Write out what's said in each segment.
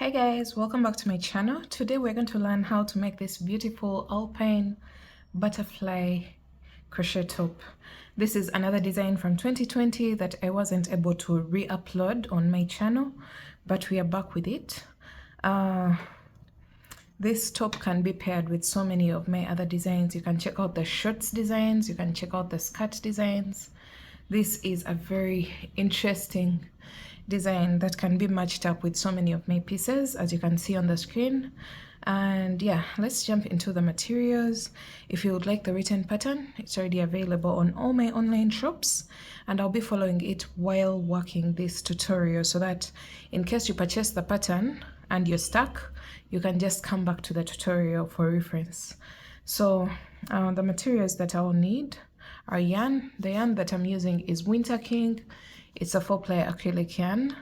Hi guys, welcome back to my channel. Today we're going to learn how to make this beautiful Alpine Butterfly Crochet top. This is another design from 2020 that I wasn't able to re-upload on my channel, but we are back with it. This top can be paired with so many of my other designs. You can check out the shorts designs, you can check out the skirt designs. This is a very interesting design that can be matched up with so many of my pieces, as you can see on the screen. And yeah, let's jump into the materials. If you would like the written pattern, it's already available on all my online shops, and I'll be following it while working this tutorial so that in case you purchase the pattern and you're stuck, you can just come back to the tutorial for reference. So the materials that I'll need are yarn. The yarn that I'm using is Winter King. It's a 4-ply acrylic yarn,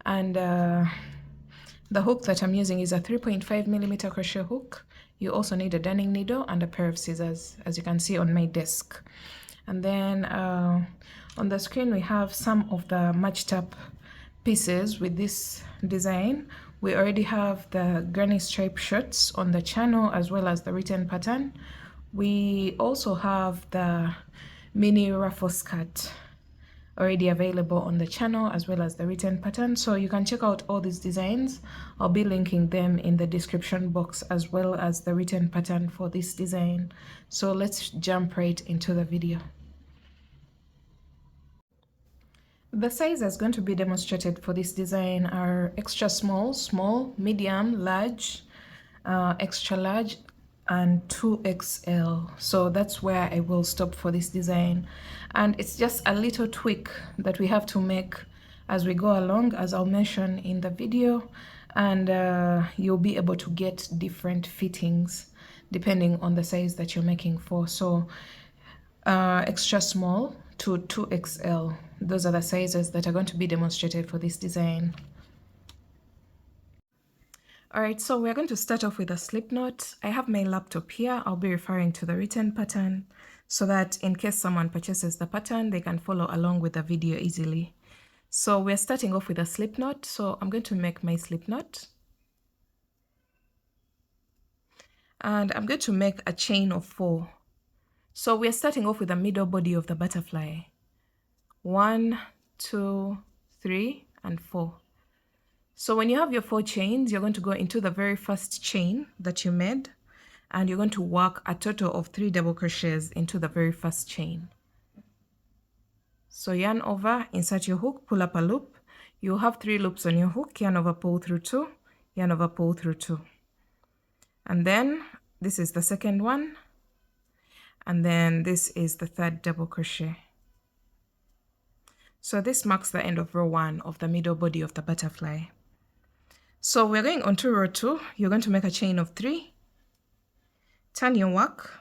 and the hook that I'm using is a 3.5mm crochet hook. You also need a darning needle and a pair of scissors, as you can see on my desk. And then on the screen we have some of the matched up pieces with this design. We already have the granny stripe shirts on the channel as well as the written pattern. We also have the mini ruffle skirt already available on the channel as well as the written pattern, so you can check out all these designs. I'll be linking them in the description box as well as the written pattern for this design. So let's jump right into the video. The sizes going to be demonstrated for this design are extra small, small, medium, large, extra large, and 2XL. So that's where I will stop for this design, and it's just a little tweak that we have to make as we go along, as I'll mention in the video, and you'll be able to get different fittings depending on the size that you're making for. So extra small to 2XL, those are the sizes that are going to be demonstrated for this design. Alright, so we're going to start off with a slip knot. I have my laptop here. I'll be referring to the written pattern so that in case someone purchases the pattern, they can follow along with the video easily. So we're starting off with a slip knot. So I'm going to make my slip knot. And I'm going to make a chain of 4. So we're starting off with the middle body of the butterfly. 1, 2, 3, and 4. So when you have your 4 chains, you're going to go into the very first chain that you made, and you're going to work a total of 3 double crochets into the very first chain. So yarn over, insert your hook, pull up a loop. You'll have 3 loops on your hook, yarn over, pull through 2, yarn over, pull through 2. And then this is the second one, and then this is the third double crochet. So this marks the end of row 1 of the middle body of the butterfly. So we're going on to row 2. You're going to make a chain of 3, turn your work,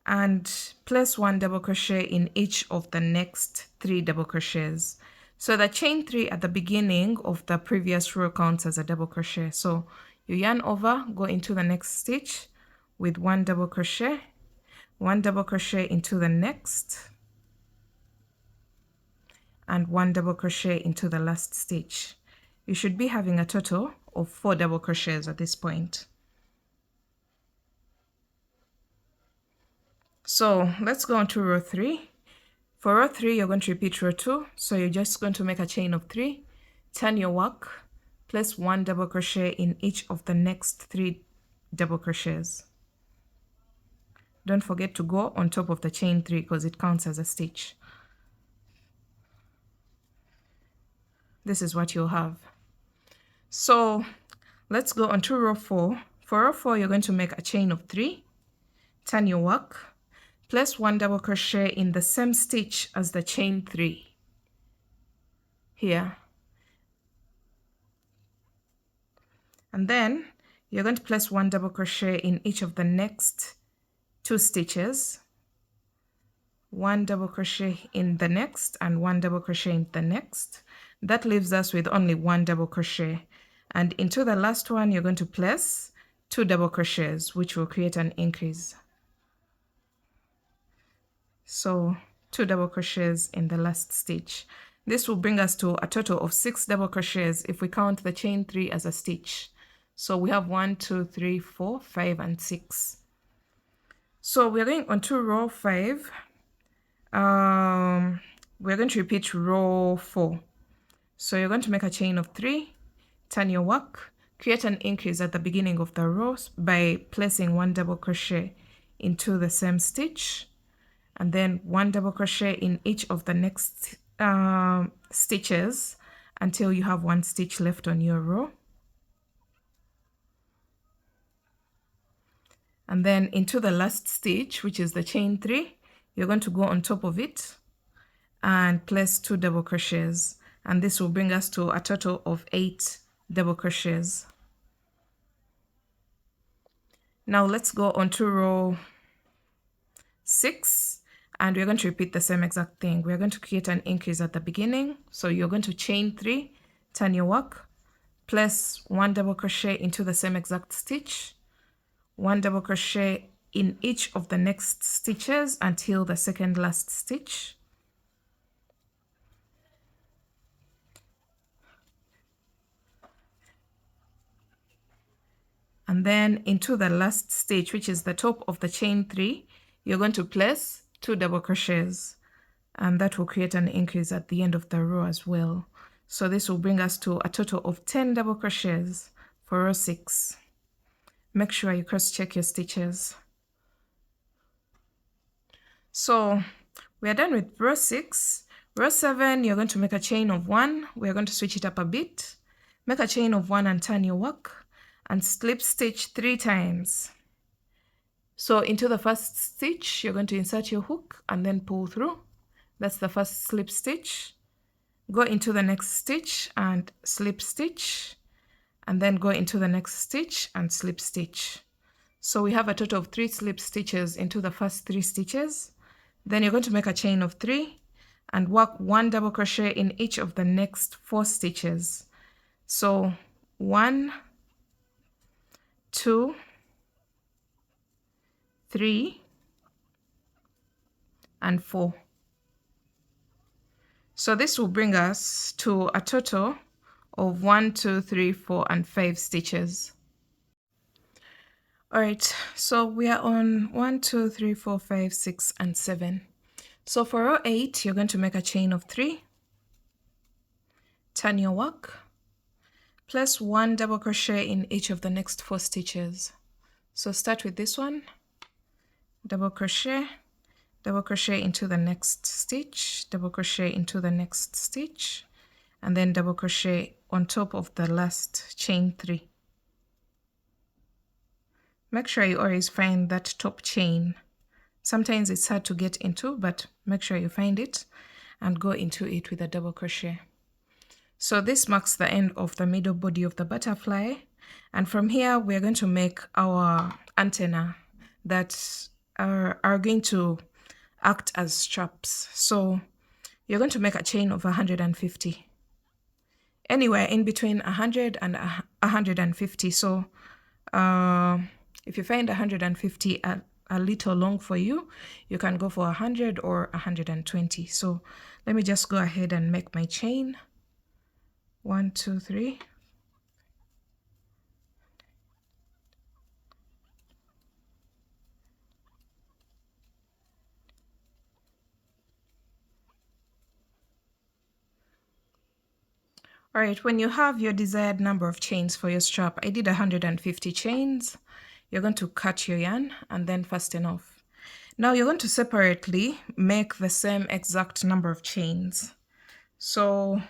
and place 1 double crochet in each of the next 3 double crochets. So the chain 3 at the beginning of the previous row counts as a double crochet. So you yarn over, go into the next stitch with 1 double crochet, 1 double crochet into the next, and 1 double crochet into the last stitch. You should be having a total of 4 double crochets at this point. So let's go on to row 3. For row 3, you're going to repeat row 2. So you're just going to make a chain of 3, turn your work, place 1 double crochet in each of the next 3 double crochets. Don't forget to go on top of the chain 3 because it counts as a stitch. This is what you'll have. So let's go on to row 4. For row 4, you're going to make a chain of 3, turn your work, place 1 double crochet in the same stitch as the chain 3 here, and then you're going to place 1 double crochet in each of the next 2 stitches, 1 double crochet in the next and 1 double crochet in the next. That leaves us with only 1 double crochet, and into the last one you're going to place 2 double crochets, which will create an increase. So 2 double crochets in the last stitch. This will bring us to a total of 6 double crochets if we count the chain 3 as a stitch. So we have 1, 2, 3, 4, 5, and 6. So we're going on to row 5. We're going to repeat row 4. So you're going to make a chain of 3, turn your work, create an increase at the beginning of the row by placing 1 double crochet into the same stitch, and then 1 double crochet in each of the next stitches until you have 1 stitch left on your row. And then into the last stitch, which is the chain 3, you're going to go on top of it and place 2 double crochets, and this will bring us to a total of 8 double crochets. Now let's go on to row 6, and we're going to repeat the same exact thing. We're going to create an increase at the beginning, so you're going to chain 3, turn your work, place 1 double crochet into the same exact stitch, 1 double crochet in each of the next stitches until the second last stitch. And then into the last stitch, which is the top of the chain 3, you're going to place 2 double crochets, and that will create an increase at the end of the row as well. So this will bring us to a total of 10 double crochets for row 6. Make sure you cross-check your stitches. So we are done with row 6. Row 7, you're going to make a chain of 1. We're going to switch it up a bit. Make a chain of 1 and turn your work, and slip stitch 3 times. So into the first stitch, you're going to insert your hook and then pull through. That's the first slip stitch. Go into the next stitch and slip stitch, and then go into the next stitch and slip stitch. So we have a total of 3 slip stitches into the first 3 stitches. Then you're going to make a chain of 3 and work 1 double crochet in each of the next 4 stitches. So 1, 2, 3, and 4. So this will bring us to a total of 1, 2, 3, 4, and 5 stitches. All right, so we are on 1, 2, 3, 4, 5, 6, and 7. So for row 8, you're going to make a chain of 3, turn your work, place 1 double crochet in each of the next 4 stitches. So start with this one, double crochet into the next stitch, double crochet into the next stitch, and then double crochet on top of the last chain 3. Make sure you always find that top chain. Sometimes it's hard to get into, but make sure you find it and go into it with a double crochet. So this marks the end of the middle body of the butterfly, and from here we're going to make our antenna that are going to act as straps. So you're going to make a chain of 150, anywhere in between 100 and 150. So if you find 150 a little long for you, you can go for 100 or 120. So let me just go ahead and make my chain. 1, 2, 3. All right, when you have your desired number of chains for your strap, I did 150 chains. You're going to cut your yarn and then fasten off. Now you're going to separately make the same exact number of chains. So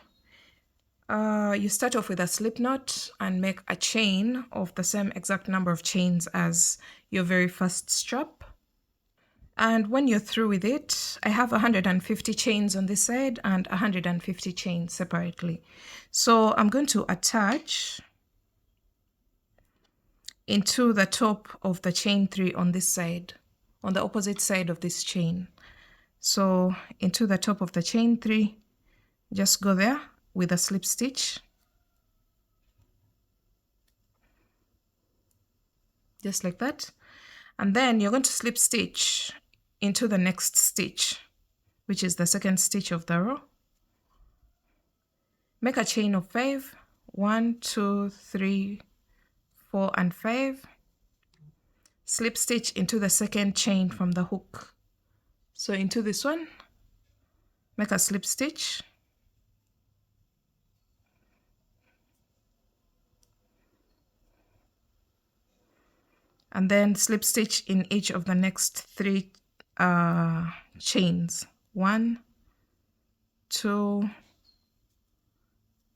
you start off with a slip knot and make a chain of the same exact number of chains as your very first strap. And when you're through with it, I have 150 chains on this side and 150 chains separately. So I'm going to attach into the top of the chain 3 on this side, on the opposite side of this chain. So into the top of the chain 3, just go there with a slip stitch, just like that. And then you're going to slip stitch into the next stitch, which is the second stitch of the row. make a chain of 5, 1, 2, 3, 4 and 5, slip stitch into the second chain from the hook. So into this one, make a slip stitch, and then slip stitch in each of the next 3 chains. 1, 2,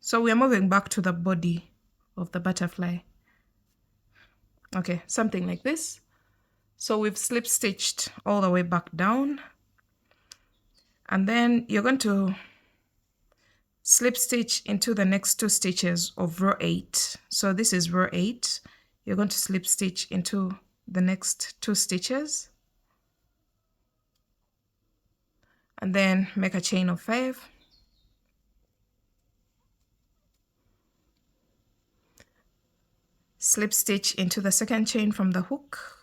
so we are moving back to the body of the butterfly. Okay, something like this. So we've slip stitched all the way back down, and then you're going to slip stitch into the next 2 stitches of row 8. So this is row 8. You're going to slip stitch into the next 2 stitches, and then make a chain of 5, slip stitch into the second chain from the hook,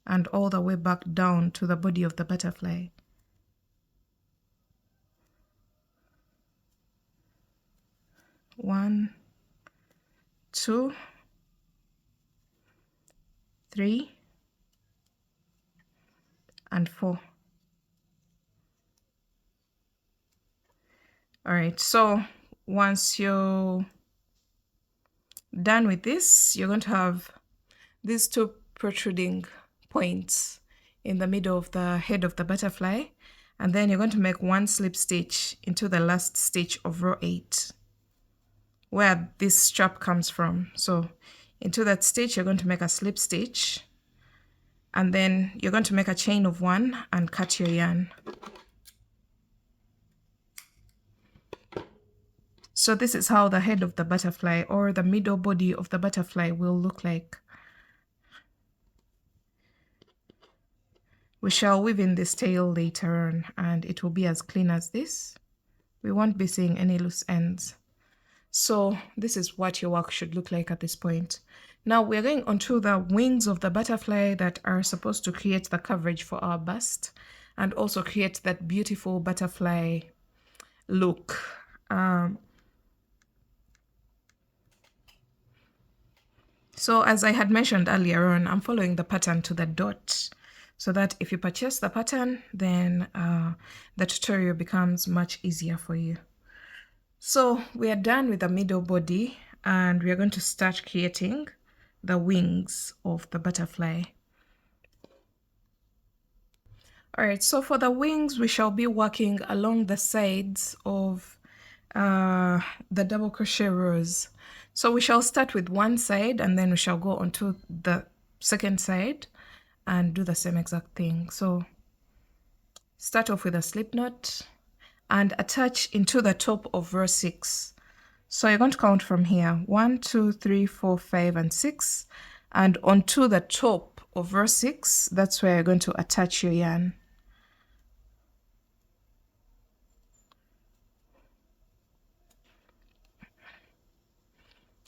and all the way back down to the body of the butterfly. One, 2, 3, and 4. All right, so once you're done with this, you're going to have these 2 protruding points in the middle of the head of the butterfly, and then you're going to make 1 slip stitch into the last stitch of row 8 where this strap comes from. So into that stitch you're going to make a slip stitch, and then you're going to make a chain of 1 and cut your yarn. So this is how the head of the butterfly, or the middle body of the butterfly, will look like. We shall weave in this tail later on, and it will be as clean as this. We won't be seeing any loose ends. So this is what your work should look like at this point. Now we're going onto the wings of the butterfly that are supposed to create the coverage for our bust and also create that beautiful butterfly look. So as I had mentioned earlier on, I'm following the pattern to the dot, so that if you purchase the pattern, then the tutorial becomes much easier for you. So we are done with the middle body, and we are going to start creating the wings of the butterfly. All right, so for the wings, we shall be working along the sides of the double crochet rows. So we shall start with one side, and then we shall go onto the second side and do the same exact thing. So start off with a slip knot and attach into the top of row 6. So you're going to count from here: 1, 2, 3, 4, 5, and 6, and onto the top of row 6, that's where you're going to attach your yarn.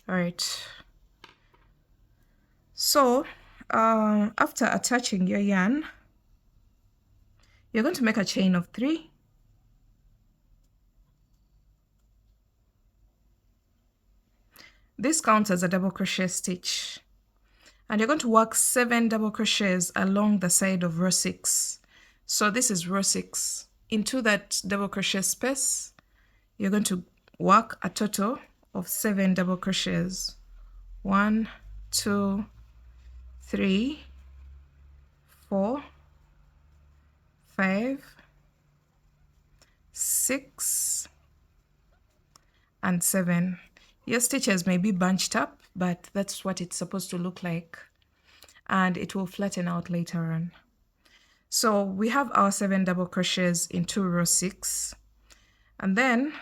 All right, so after attaching your yarn, you're going to make a chain of 3, this counts as a double crochet stitch, and you're going to work 7 double crochets along the side of row 6. So this is row 6. Into that double crochet space, you're going to work a total of 7 double crochets. 1, 2, 3, 4, 5, 6, and 7. Your stitches may be bunched up, but that's what it's supposed to look like, and it will flatten out later on. So we have our 7 double crochets into row 6, and then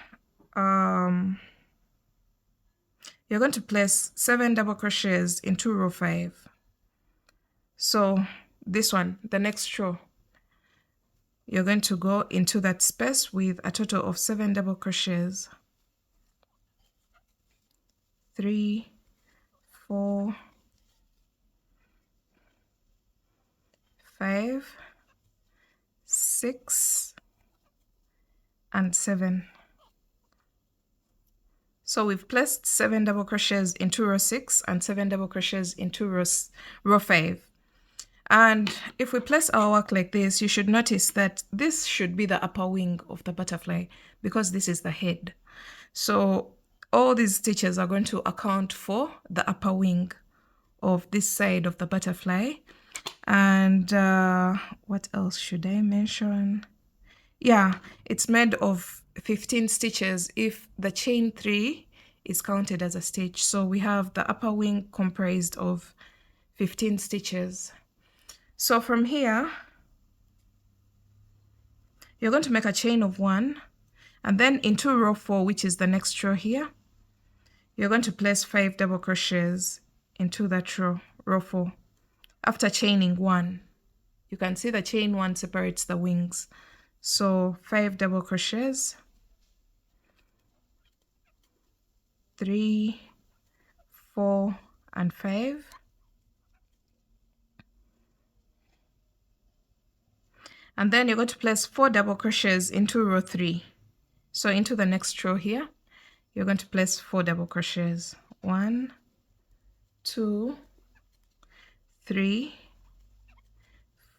you're going to place 7 double crochets into row 5. So this one, the next row, you're going to go into that space with a total of 7 double crochets. 3, 4, 5, 6, and 7. So we've placed 7 double crochets into row 6 and 7 double crochets into row 5. And if we place our work like this, you should notice that this should be the upper wing of the butterfly because this is the head. So all these stitches are going to account for the upper wing of this side of the butterfly. And what else should I mention? Yeah, it's made of 15 stitches if the chain 3 is counted as a stitch. So we have the upper wing comprised of 15 stitches. So from here, you're going to make a chain of 1, and then into row 4, which is the next row here, you're going to place 5 double crochets into that row 4. After chaining 1, you can see the chain 1 separates the wings. So 5 double crochets, 3, 4, and 5. And then you're going to place 4 double crochets into row 3. So into the next row here, you're going to place 4 double crochets. 1, 2, 3,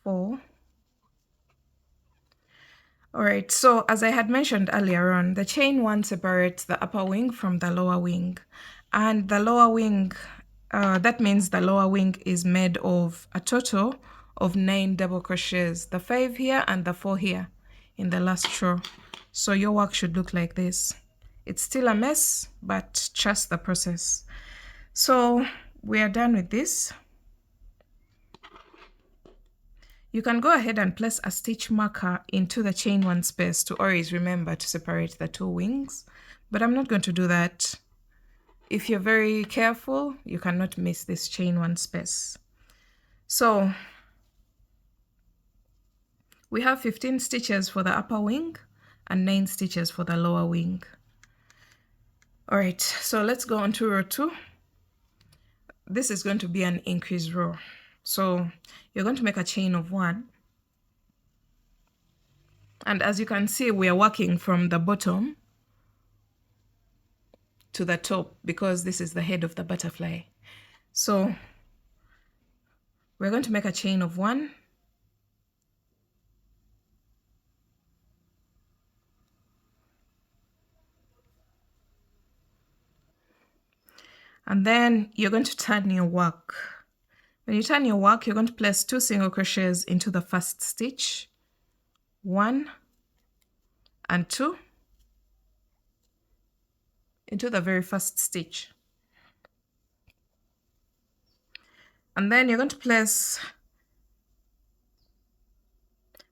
4. All right, so as I had mentioned earlier on, the chain 1 separates the upper wing from the lower wing. And the lower wing, that means the lower wing is made of a total of 9 double crochets, the 5 here and the 4 here in the last row. So your work should look like this. It's still a mess, but trust the process. So we are done with this. You can go ahead and place a stitch marker into the chain 1 space to always remember to separate the 2 wings, but I'm not going to do that. If you're very careful, you cannot miss this chain 1 space. So we have 15 stitches for the upper wing and 9 stitches for the lower wing. All right, so let's go on to row 2. This is going to be an increase row. So you're going to make a chain of 1. And as you can see, we are working from the bottom to the top because this is the head of the butterfly. So we're going to make a chain of 1. And then you're going to turn your work. When you turn your work, you're going to place 2 single crochets into the first stitch, 1 and 2 into the very first stitch. And then you're going to place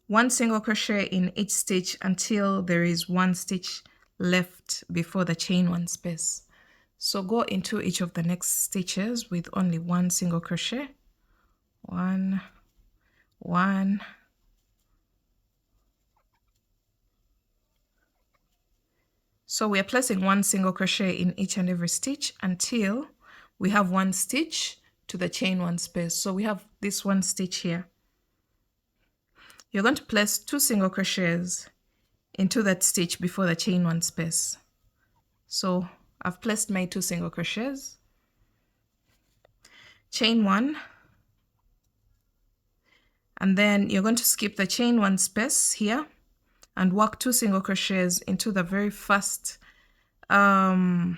1 single crochet in each stitch until there is 1 stitch left before the chain 1 space. So go into each of the next stitches with only 1 single crochet. 1, 1. So we are placing 1 single crochet in each and every stitch until we have 1 stitch to the chain 1 space. So we have this 1 stitch here. You're going to place 2 single crochets into that stitch before the chain 1 space. So I've placed my 2 single crochets, chain 1, and then you're going to skip the chain 1 space here and work 2 single crochets into the very first double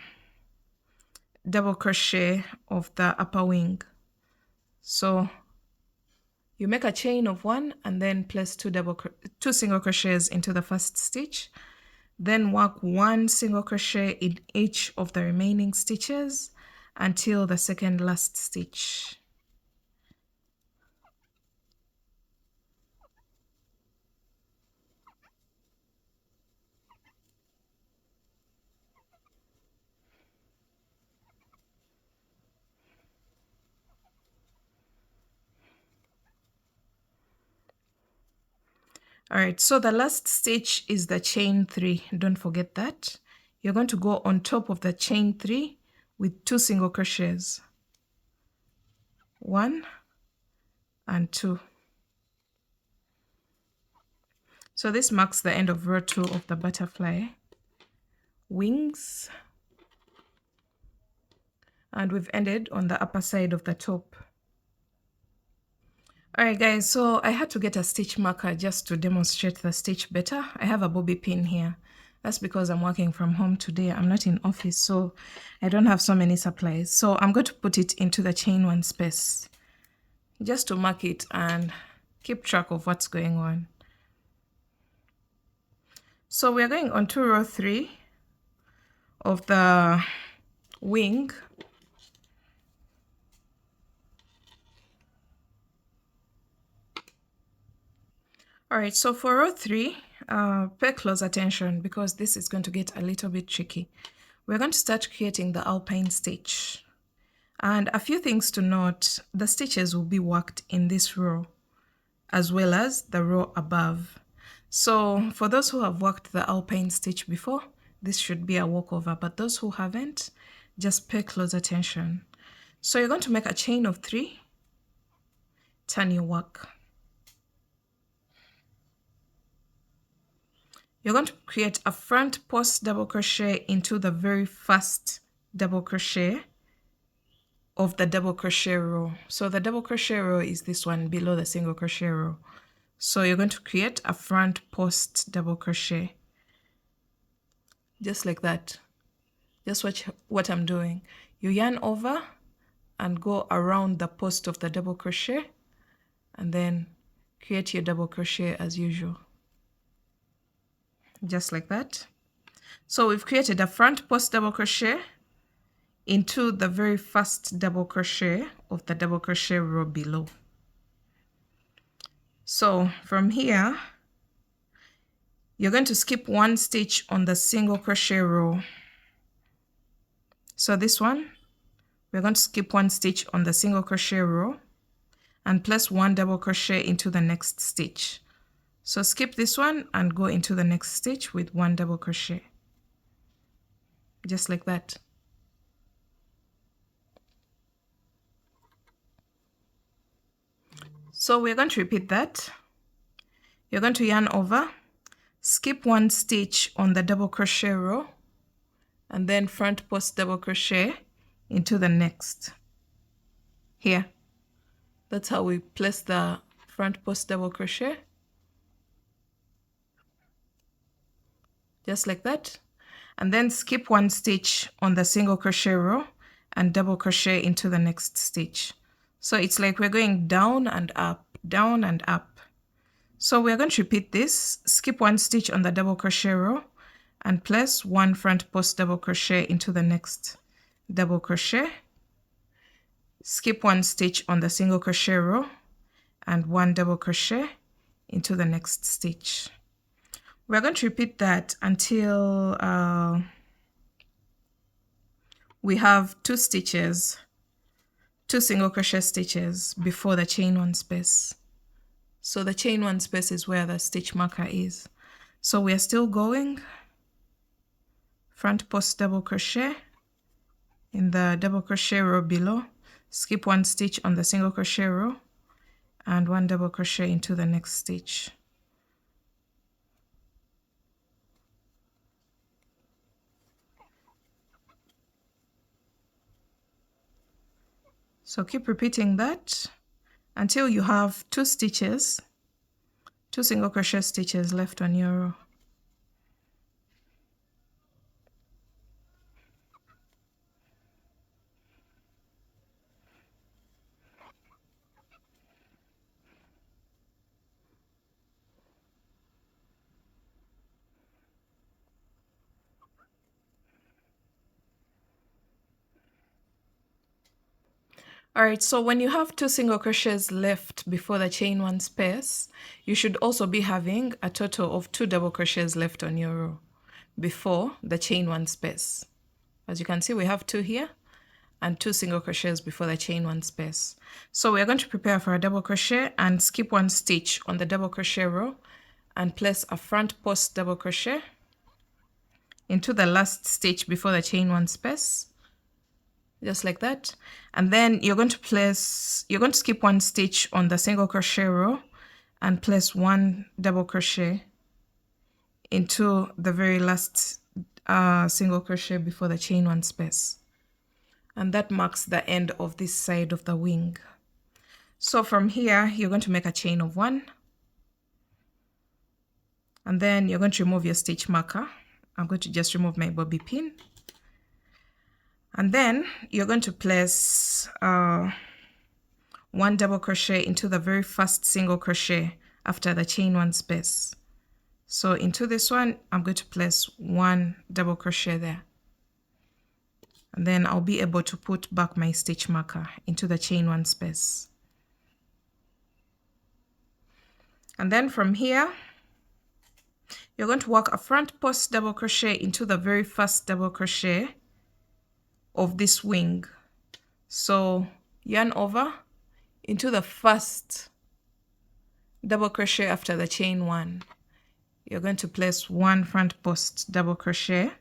crochet of the upper wing. So you make a chain of 1 and then place 2 single crochets into the first stitch, then work 1 single crochet in each of the remaining stitches until the second last stitch. All right, so the last stitch is the chain 3. Don't forget that. You're going to go on top of the chain 3 with 2 single crochets. 1 and 2. So this marks the end of row 2 of the butterfly wings. and we've ended on the upper side of the top. Alright guys, so I had to get a stitch marker just to demonstrate the stitch better. I have a bobby pin here. That's because I'm working from home today. I'm not in office, so I don't have so many supplies. So I'm going to put it into the chain one space just to mark it and keep track of what's going on. So we're going on to row 3 of the wing. Alright, so for row 3, pay close attention because this is going to get a little bit tricky. We're going to start creating the alpine stitch. And a few things to note, the stitches will be worked in this row as well as the row above. So for those who have worked the alpine stitch before, this should be a walkover, but those who haven't, just pay close attention. So you're going to make a chain of 3, turn your work. You're going to create a front post double crochet into the very first double crochet of the double crochet row. So the double crochet row is this one below the single crochet row. So you're going to create a front post double crochet just like that. Just watch what I'm doing. You yarn over and go around the post of the double crochet and then create your double crochet as usual, just like that. So we've created a front post double crochet into the very first double crochet of the double crochet row below. So from here, you're going to skip 1 stitch on the single crochet row. So this one, we're going to skip 1 stitch on the single crochet row and place 1 double crochet into the next stitch. So skip this one and go into the next stitch with 1 double crochet, just like that. So we're going to repeat that. You're going to yarn over, skip 1 stitch on the double crochet row, and then front post double crochet into the next. Here, that's how we place the front post double crochet, just like that. And then skip 1 stitch on the single crochet row and double crochet into the next stitch. So it's like we're going down and up, down and up. So we're going to repeat this. Skip 1 stitch on the double crochet row and place 1 front post double crochet into the next double crochet. Skip 1 stitch on the single crochet row and 1 double crochet into the next stitch. We're going to repeat that until we have 2 stitches, 2 single crochet stitches before the chain 1 space. So the chain 1 space is where the stitch marker is. So we are still going front post double crochet in the double crochet row below, skip 1 stitch on the single crochet row and 1 double crochet into the next stitch. So keep repeating that until you have 2 stitches, 2 single crochet stitches left on your row. Alright, so when you have 2 single crochets left before the chain 1 space, you should also be having a total of 2 double crochets left on your row before the chain 1 space. As you can see, we have 2 here and 2 single crochets before the chain 1 space. So we're going to prepare for a double crochet and skip 1 stitch on the double crochet row and place a front post double crochet into the last stitch before the chain 1 space, just like that. And then you're going to skip 1 stitch on the single crochet row and place 1 double crochet into the very last single crochet before the chain 1 space. and that marks the end of this side of the wing. So from here you're going to make a chain of 1, and then you're going to remove your stitch marker. I'm going to just remove my bobby pin, and then you're going to place 1 double crochet into the very first single crochet after the chain 1 space. So into this one I'm going to place 1 double crochet there, and then I'll be able to put back my stitch marker into the chain 1 space. And then from here you're going to work a front post double crochet into the very first double crochet of this wing. So yarn over into the first double crochet after the chain 1. You're going to place 1 front post double crochet,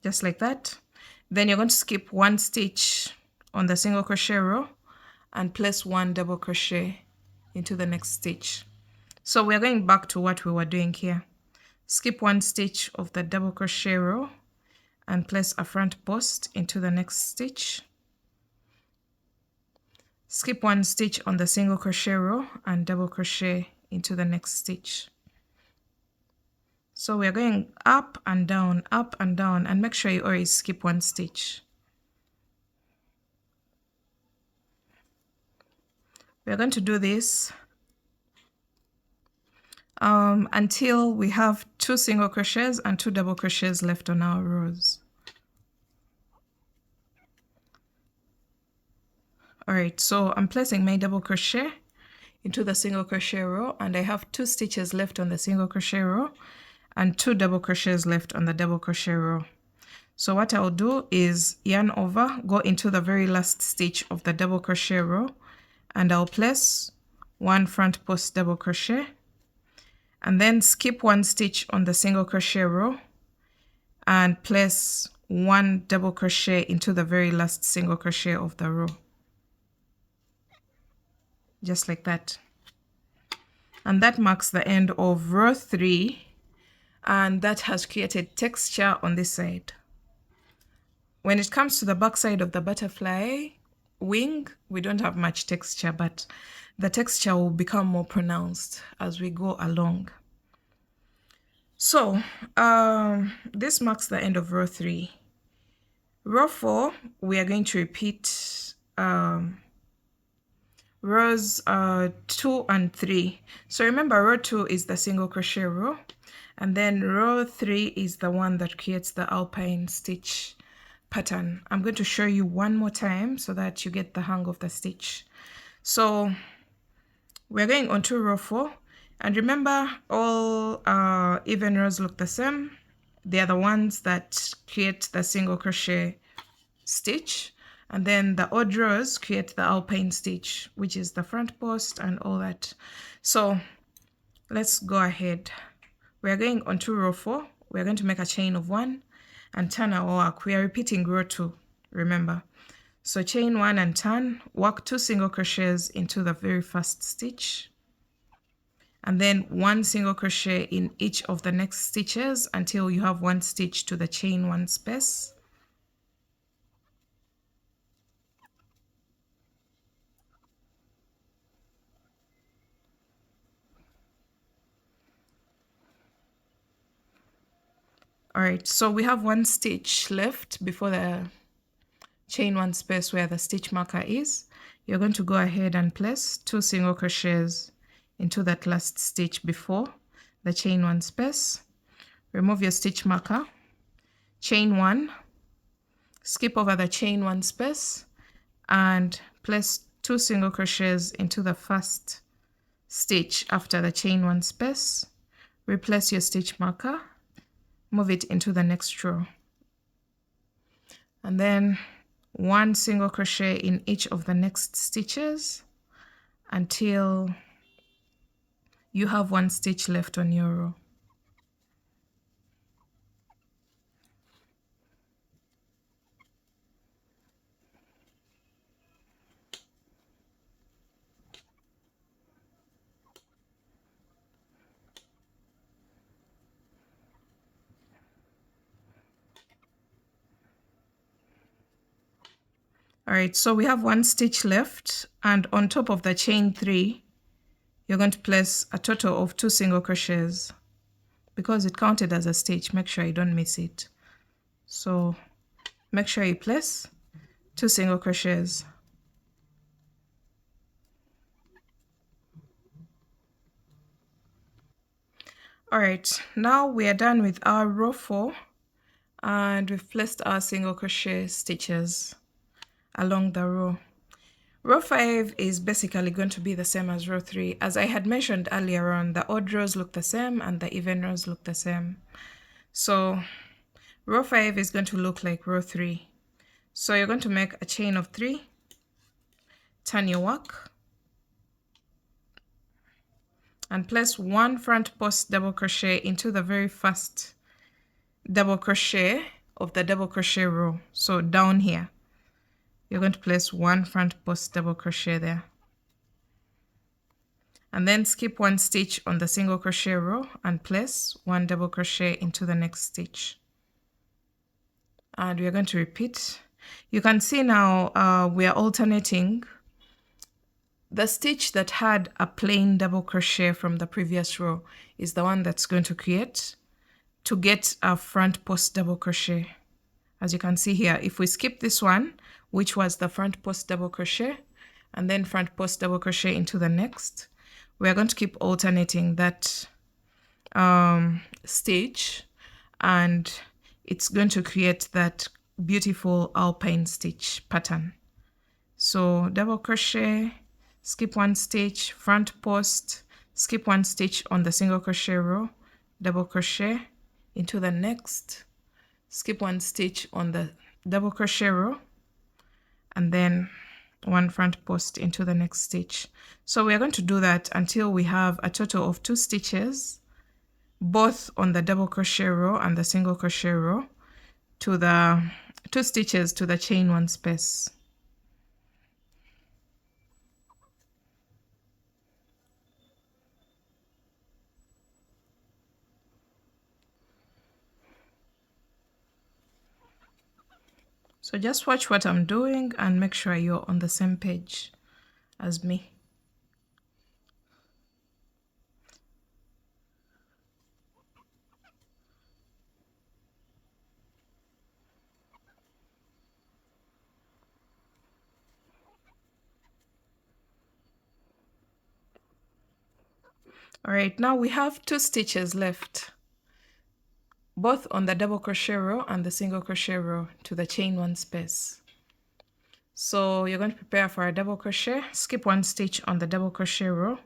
just like that. Then you're going to skip 1 stitch on the single crochet row and place 1 double crochet into the next stitch. So we're going back to what we were doing here. Skip 1 stitch of the double crochet row and place a front post into the next stitch. Skip 1 stitch on the single crochet row and double crochet into the next stitch. So we're going up and down, and make sure you always skip 1 stitch. We're going to do this until we have 2 single crochets and 2 double crochets left on our rows. Alright, so I'm placing my double crochet into the single crochet row, and I have 2 stitches left on the single crochet row and 2 double crochets left on the double crochet row. So what I'll do is yarn over, go into the very last stitch of the double crochet row, and I'll place 1 front post double crochet, and then skip 1 stitch on the single crochet row and place 1 double crochet into the very last single crochet of the row, just like that. And that marks the end of row 3, and that has created texture on this side. When it comes to the back side of the butterfly wing, we don't have much texture, but the texture will become more pronounced as we go along. So this marks the end of row 3. Row 4, we are going to repeat rows 2 and 3. So remember, row 2 is the single crochet row, and then row 3 is the one that creates the alpine stitch pattern. I'm going to show you one more time so that you get the hang of the stitch. So we're going on to row 4, and remember, all even rows look the same. They are the ones that create the single crochet stitch, and then the odd rows create the alpine stitch, which is the front post and all that. So let's go ahead. We're going on to row 4. We're going to make a chain of 1 and turn our work. We are repeating row 2, remember. So chain 1 and turn, work 2 single crochets into the very first stitch, and then 1 single crochet in each of the next stitches until you have 1 stitch to the chain 1 space. Alright, so we have 1 stitch left before the chain 1 space where the stitch marker is. You're going to go ahead and place 2 single crochets into that last stitch before the chain 1 space. Remove your stitch marker, chain 1, skip over the chain 1 space, and place 2 single crochets into the first stitch after the chain 1 space. Replace your stitch marker, move it into the next row, and then 1 single crochet in each of the next stitches until you have 1 stitch left on your row. right, so we have 1 stitch left, and on top of the chain 3 you're going to place a total of 2 single crochets. Because it counted as a stitch, make sure you don't miss it. So make sure you place 2 single crochets. All right, now we are done with our row 4, and we've placed our single crochet stitches along the row. Row 5 is basically going to be the same as row 3. As I had mentioned earlier on, the odd rows look the same and the even rows look the same. So row 5 is going to look like row 3. So you're going to make a chain of 3, turn your work, and place 1 front post double crochet into the very first double crochet of the double crochet row. So down here you're going to place 1 front post double crochet there, and then skip 1 stitch on the single crochet row and place 1 double crochet into the next stitch, and we are going to repeat. You can see now we are alternating. The stitch that had a plain double crochet from the previous row is the one that's going to create to get a front post double crochet. As you can see here, if we skip this one, which was the front post double crochet, and then front post double crochet into the next, we are going to keep alternating that stitch, and it's going to create that beautiful alpine stitch pattern. So double crochet, skip 1 stitch, front post, skip 1 stitch on the single crochet row, double crochet into the next, skip 1 stitch on the double crochet row, and then 1 front post into the next stitch. So we are going to do that until we have a total of 2 stitches, both on the double crochet row and the single crochet row, to the 2 stitches to the chain 1 space. So just watch what I'm doing and make sure you're on the same page as me. All right, now we have 2 stitches left, both on the double crochet row and the single crochet row to the chain 1 space. So you're going to prepare for a double crochet, skip 1 stitch on the double crochet row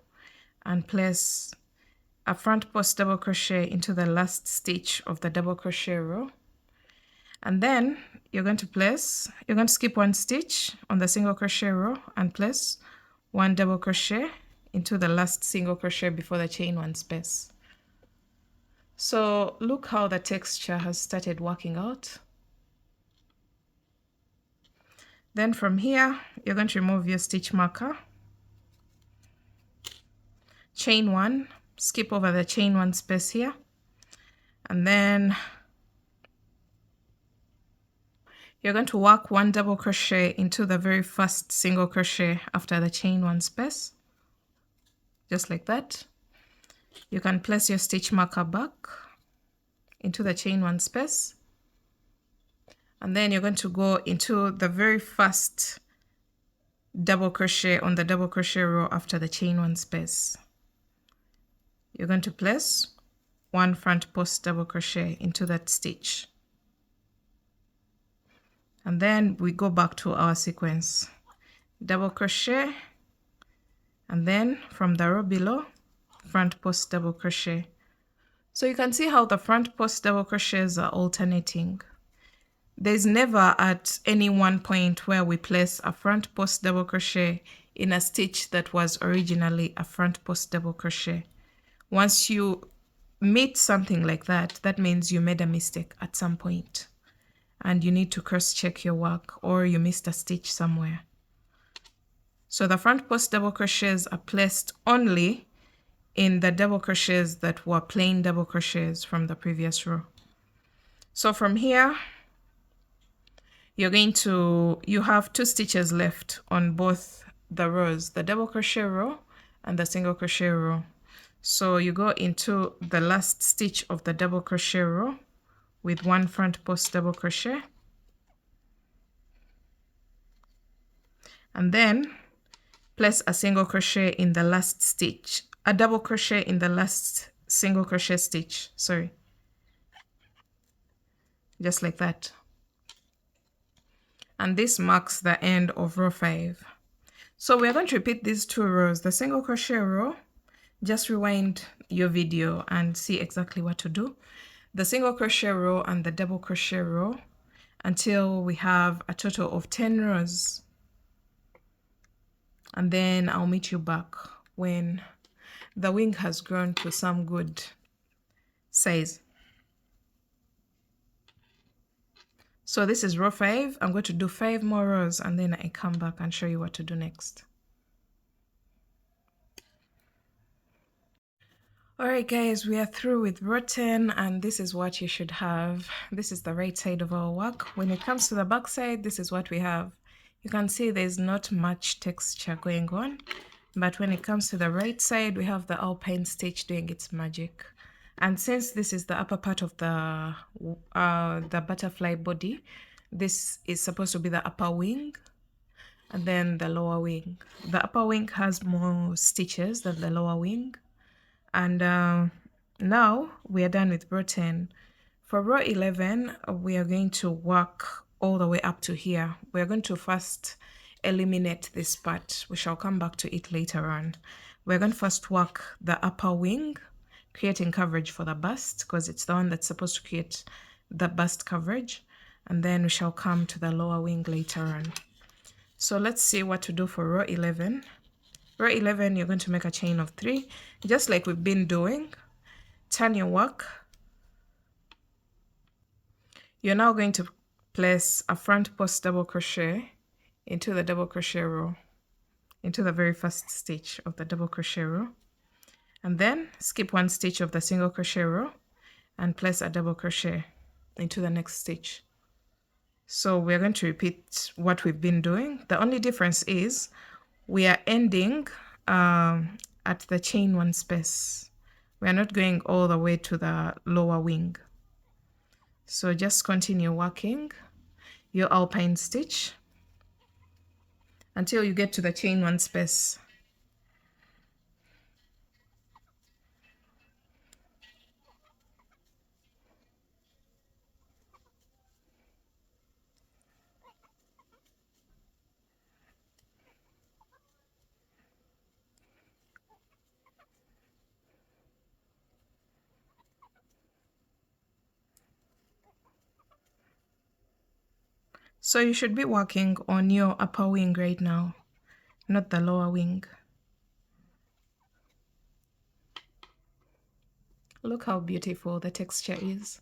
and place a front post double crochet into the last stitch of the double crochet row, and then you're going to skip 1 stitch on the single crochet row and place 1 double crochet into the last single crochet before the chain 1 space. So look how the texture has started working out. Then from here you're going to remove your stitch marker, chain 1, skip over the chain 1 space here, and then you're going to work 1 double crochet into the very first single crochet after the chain 1 space, just like that. You can place your stitch marker back into the chain 1 space, and then you're going to go into the very first double crochet on the double crochet row after the chain 1 space. You're going to place 1 front post double crochet into that stitch, and then we go back to our sequence, double crochet, and then from the row below, front post double crochet. So you can see how the front post double crochets are alternating. There's never at any one point where we place a front post double crochet in a stitch that was originally a front post double crochet. Once you meet something like that, that means you made a mistake at some point and you need to cross-check your work, or you missed a stitch somewhere. So the front post double crochets are placed only in the double crochets that were plain double crochets from the previous row. So from here, you have 2 stitches left on both the rows, the double crochet row and the single crochet row. So you go into the last stitch of the double crochet row with 1 front post double crochet, and then place a single crochet in the last stitch, a double crochet in the last single crochet stitch, sorry, just like that. And this marks the end of row 5. So we're going to repeat these 2 rows, the single crochet row. Just rewind your video and see exactly what to do. The single crochet row and the double crochet row until we have a total of 10 rows. And then I'll meet you back when the wing has grown to some good size. So this is row 5. I'm going to do 5 more rows and then I come back and show you what to do next. Alright guys, we are through with row 10 and this is what you should have. This is the right side of our work. When it comes to the back side, this is what we have. You can see there's not much texture going on, but when it comes to the right side, we have the alpine stitch doing its magic. And since this is the upper part of the butterfly body, this is supposed to be the upper wing and then the lower wing. The upper wing has more stitches than the lower wing. And now we are done with row 10. For row 11, we are going to work all the way up to here. We are going to first eliminate this part. We shall come back to it later on. We're going to first work the upper wing, creating coverage for the bust because it's the one that's supposed to create the bust coverage. And then we shall come to the lower wing later on. So let's see what to do for row 11. Row 11, you're going to make a chain of 3, just like we've been doing. Turn your work. You're now going to place a front post double crochet into the double crochet row, into the very first stitch of the double crochet row, and then skip 1 stitch of the single crochet row and place a double crochet into the next stitch. So we're going to repeat what we've been doing. The only difference is we are ending at the chain 1 space. We are not going all the way to the lower wing. So just continue working your alpine stitch until you get to the chain 1 space. So you should be working on your upper wing right now, not the lower wing. Look how beautiful the texture is.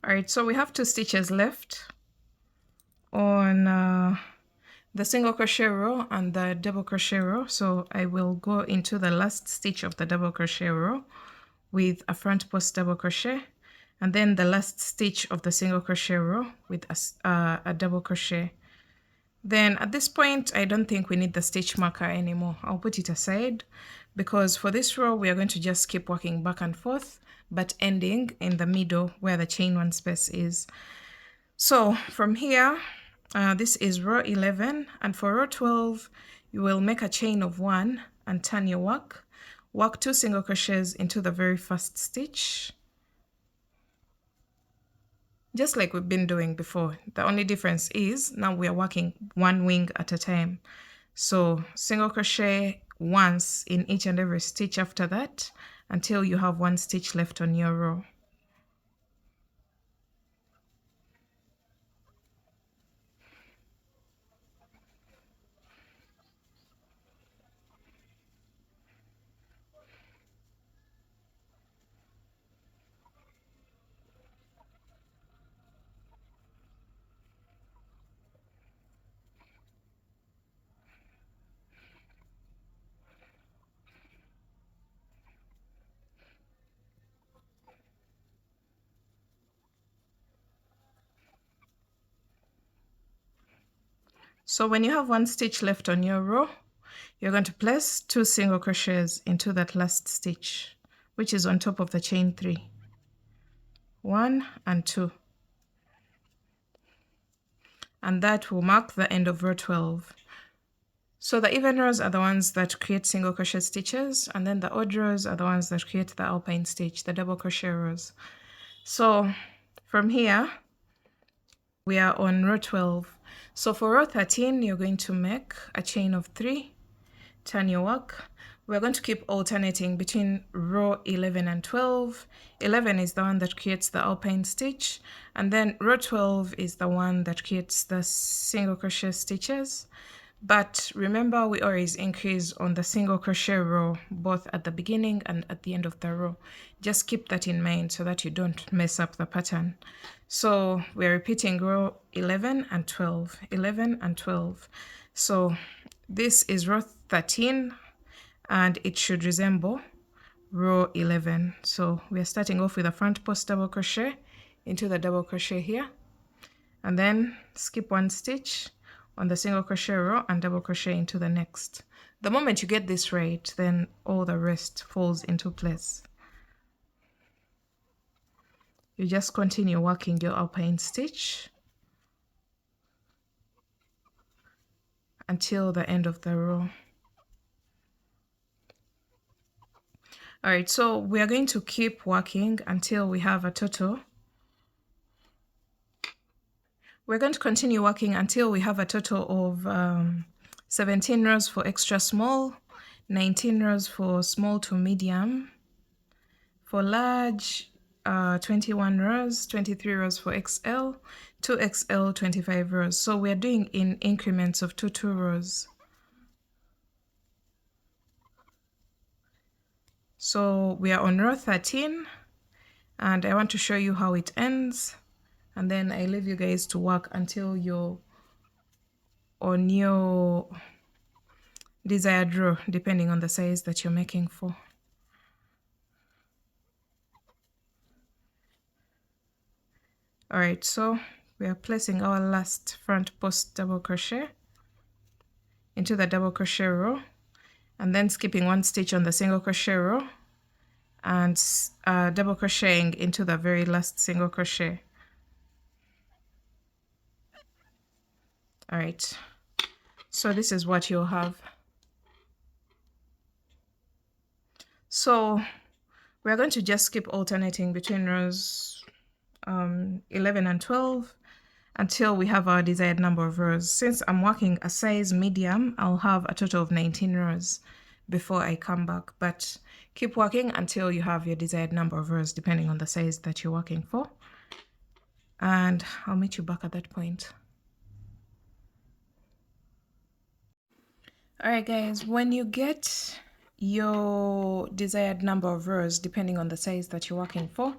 Alright, so we have 2 stitches left on the single crochet row and the double crochet row. So I will go into the last stitch of the double crochet row with a front post double crochet, and then the last stitch of the single crochet row with a double crochet. Then at this point, I don't think we need the stitch marker anymore. I'll put it aside because for this row, we are going to just keep working back and forth, but ending in the middle where the chain 1 space is. So from here, this is row 11, and for row 12, you will make a chain of 1 and turn your work. Work 2 single crochets into the very first stitch, just like we've been doing before. The only difference is now we are working 1 wing at a time. So single crochet once in each and every stitch after that until you have 1 stitch left on your row. So when you have 1 stitch left on your row, you're going to place 2 single crochets into that last stitch, which is on top of the chain 3. 1 and 2. And that will mark the end of row 12. So the even rows are the ones that create single crochet stitches, and then the odd rows are the ones that create the alpine stitch, the double crochet rows. So from here, we are on row 12. So for row 13, you're going to make a chain of 3, turn your work. We're going to keep alternating between row 11 and 12. 11 is the one that creates the alpine stitch, and then row 12 is the one that creates the single crochet stitches. But remember, we always increase on the single crochet row, both at the beginning and at the end of the row. Just keep that in mind so that you don't mess up the pattern. So we're repeating row 11 and 12, 11 and 12. So this is row 13, and it should resemble row 11. So we're starting off with a front post double crochet into the double crochet here, and then skip 1 stitch on the single crochet row and double crochet into the next. The moment you get this right, then all the rest falls into place. You just continue working your alpine stitch until the end of the row. Alright, so we are going to keep working until we have a total. We're going to continue working until we have a total of 17 rows for extra small, 19 rows for small to medium, for large 21 rows, 23 rows for XL, 2XL 25 rows. So we're doing in increments of 2 rows. So we are on row 13, and I want to show you how it ends, and then I leave you guys to work until you're on your desired row, depending on the size that you're making for. Alright, so we are placing our last front post double crochet into the double crochet row, and then skipping 1 stitch on the single crochet row and double crocheting into the very last single crochet. Alright, so this is what you'll have. So we're going to just keep alternating between rows 11 and 12 until we have our desired number of rows. Since I'm working a size medium, I'll have a total of 19 rows before I come back, but keep working until you have your desired number of rows depending on the size that you're working for, and I'll meet you back at that point. Alright guys, when you get your desired number of rows depending on the size that you're working for,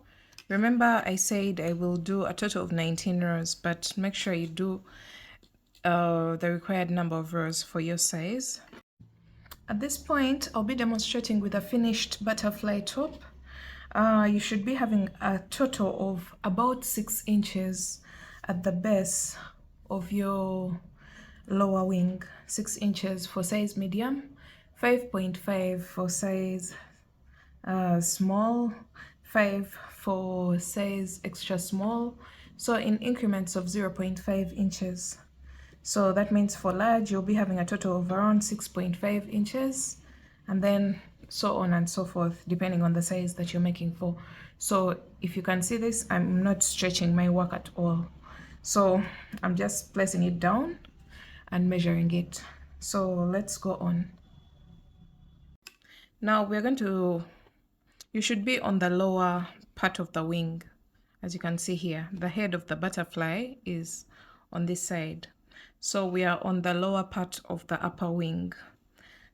remember I said I will do a total of 19 rows, but make sure you do the required number of rows for your size. At this point, I'll be demonstrating with a finished butterfly top. You should be having a total of about 6 inches at the base of your lower wing. 6 inches for size medium, 5.5 for size small, 5 for size extra small, so in increments of 0.5 inches. So that means for large you'll be having a total of around 6.5 inches, and then so on and so forth depending on the size that you're making for. So if you can see this, I'm not stretching my work at all, so I'm just placing it down and measuring it. So let's go on. Now we're going to, you should be on the lower part of the wing. As you can see here, the head of the butterfly is on this side, so we are on the lower part of the upper wing.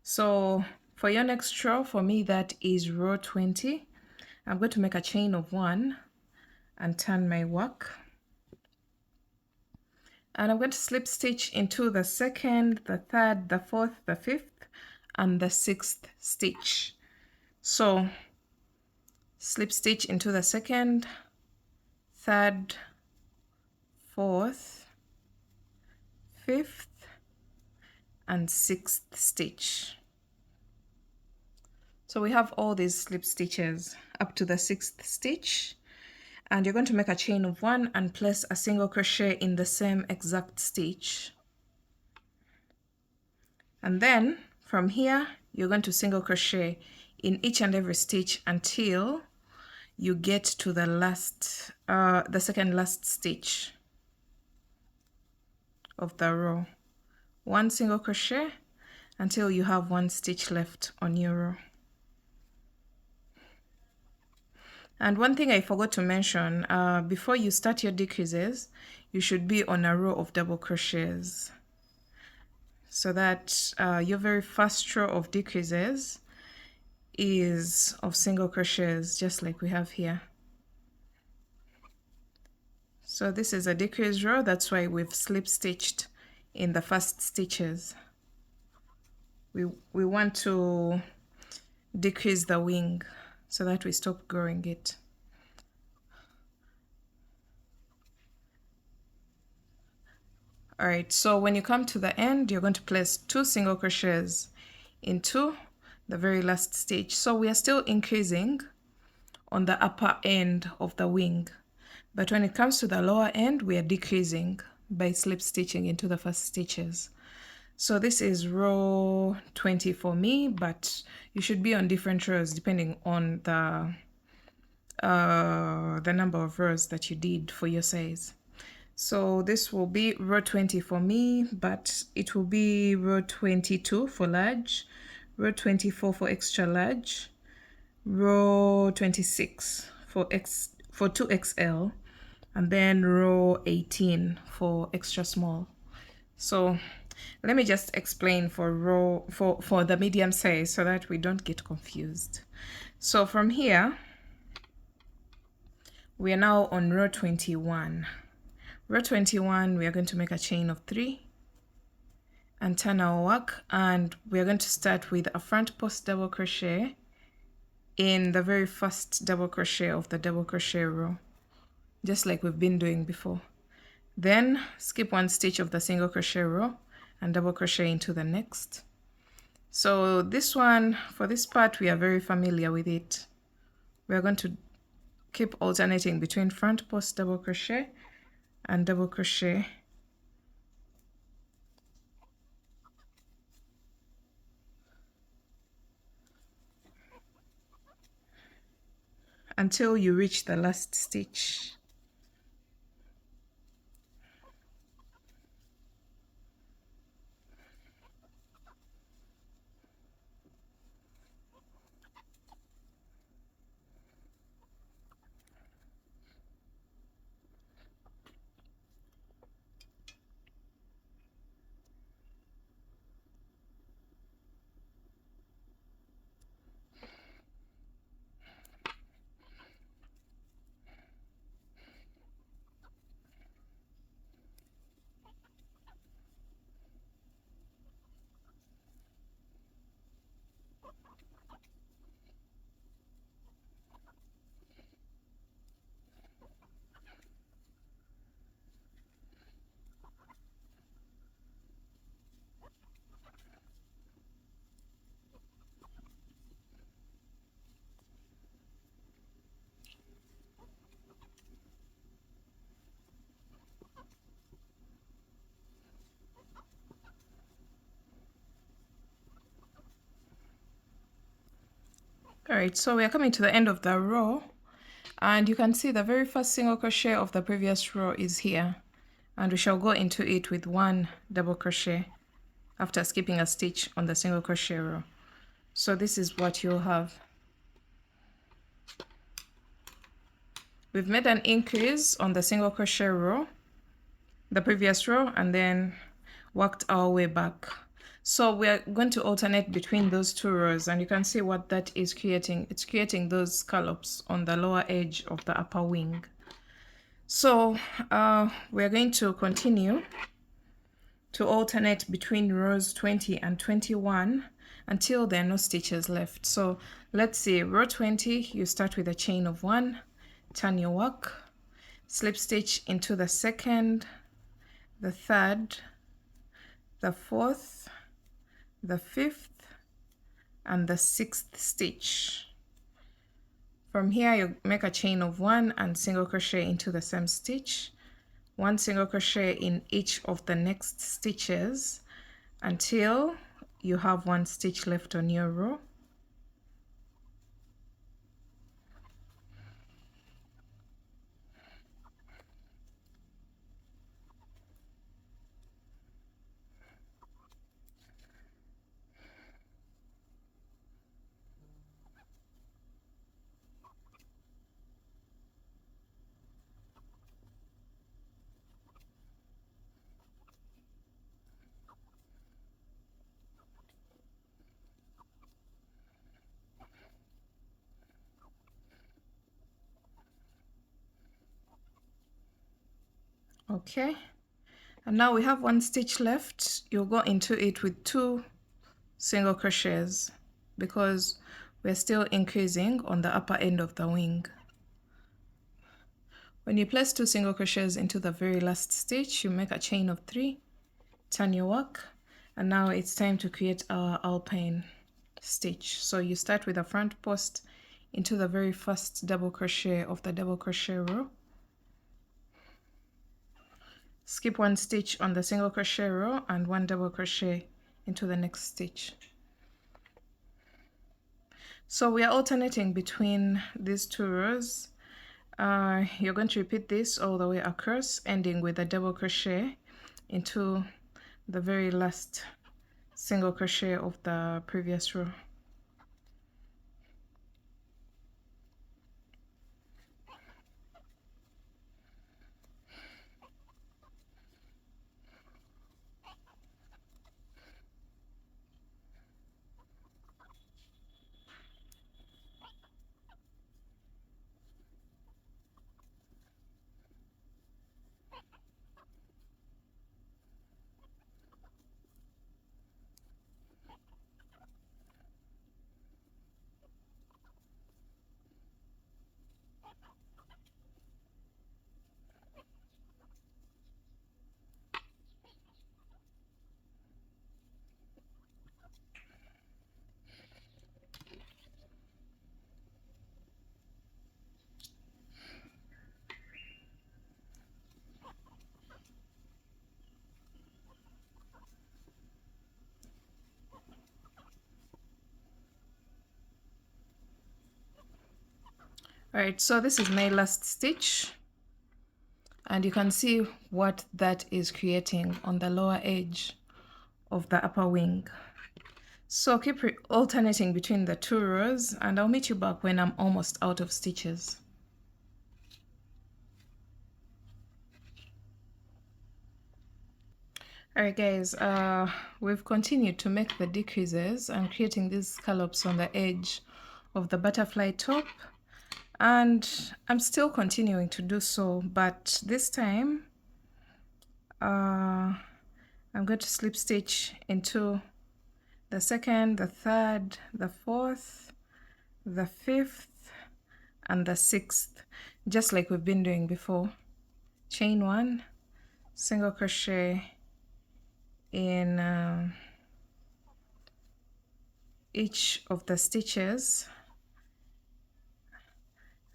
So for your next row, for me that is row 20, I'm going to make a chain of 1 and turn my work, and I'm going to slip stitch into the 2nd, the 3rd, the 4th, the 5th, and the 6th stitch. So slip stitch into the 2nd, 3rd, 4th, 5th, and 6th stitch. So we have all these slip stitches up to the 6th stitch, and you're going to make a chain of 1 and place a single crochet in the same exact stitch. And then from here you're going to single crochet in each and every stitch until you get to the last the second last stitch of the row. 1 single crochet until you have 1 stitch left on your row. And one thing I forgot to mention, before you start your decreases, you should be on a row of double crochets, so that your very first row of decreases is of single crochets, just like we have here. So this is a decrease row, that's why we've slip stitched in the first stitches. We want to decrease the wing so that we stop growing it. Alright, so when you come to the end, you're going to place 2 single crochets into the very last stitch. So we are still increasing on the upper end of the wing, but when it comes to the lower end, we are decreasing by slip stitching into the first stitches. So this is row 20 for me, but you should be on different rows depending on the number of rows that you did for your size. So this will be row 20 for me, but it will be row 22 for large, row 24 for extra large, row 26 for 2XL, and then row 18 for extra small. So let me just explain for the medium size so that we don't get confused. So from here, we are now on row 21. Row 21, we are going to make a chain of 3 and turn our work, and we are going to start with a front post double crochet in the very first double crochet of the double crochet row, just like we've been doing before. Then skip 1 stitch of the single crochet row and double crochet into the next. So this one, for this part, we are very familiar with it. We are going to keep alternating between front post double crochet and double crochet until you reach the last stitch. Alright, so we are coming to the end of the row, and you can see the very first single crochet of the previous row is here, and we shall go into it with 1 double crochet after skipping a stitch on the single crochet row. So this is what you'll have. We've made an increase on the single crochet row, the previous row, and then worked our way back. So we are going to alternate between those 2 rows, and you can see what that is creating. It's creating those scallops on the lower edge of the upper wing. So we are going to continue to alternate between rows 20 and 21 until there are no stitches left. So let's see, row 20, you start with a chain of 1, turn your work, slip stitch into the second, the third, the fourth, the 5th, and the 6th stitch. From here you make a chain of 1 and single crochet into the same stitch, 1 single crochet in each of the next stitches until you have 1 stitch left on your row. Okay, and now we have 1 stitch left. You'll go into it with 2 single crochets because we're still increasing on the upper end of the wing. When you place 2 single crochets into the very last stitch, you make a chain of 3, turn your work, and now it's time to create our alpine stitch. So you start with a front post into the very first double crochet of the double crochet row, skip 1 stitch on the single crochet row and 1 double crochet into the next stitch. So we are alternating between these 2 rows. You're going to repeat this all the way across, ending with a double crochet into the very last single crochet of the previous row. Alright, so this is my last stitch, and you can see what that is creating on the lower edge of the upper wing. So keep alternating between the 2 rows, and I'll meet you back when I'm almost out of stitches. Alright guys, we've continued to make the decreases and creating these scallops on the edge of the butterfly top, and I'm still continuing to do so, but this time I'm going to slip stitch into the 2nd, the 3rd, the 4th, the 5th, and the 6th, just like we've been doing before. Chain 1, single crochet in each of the stitches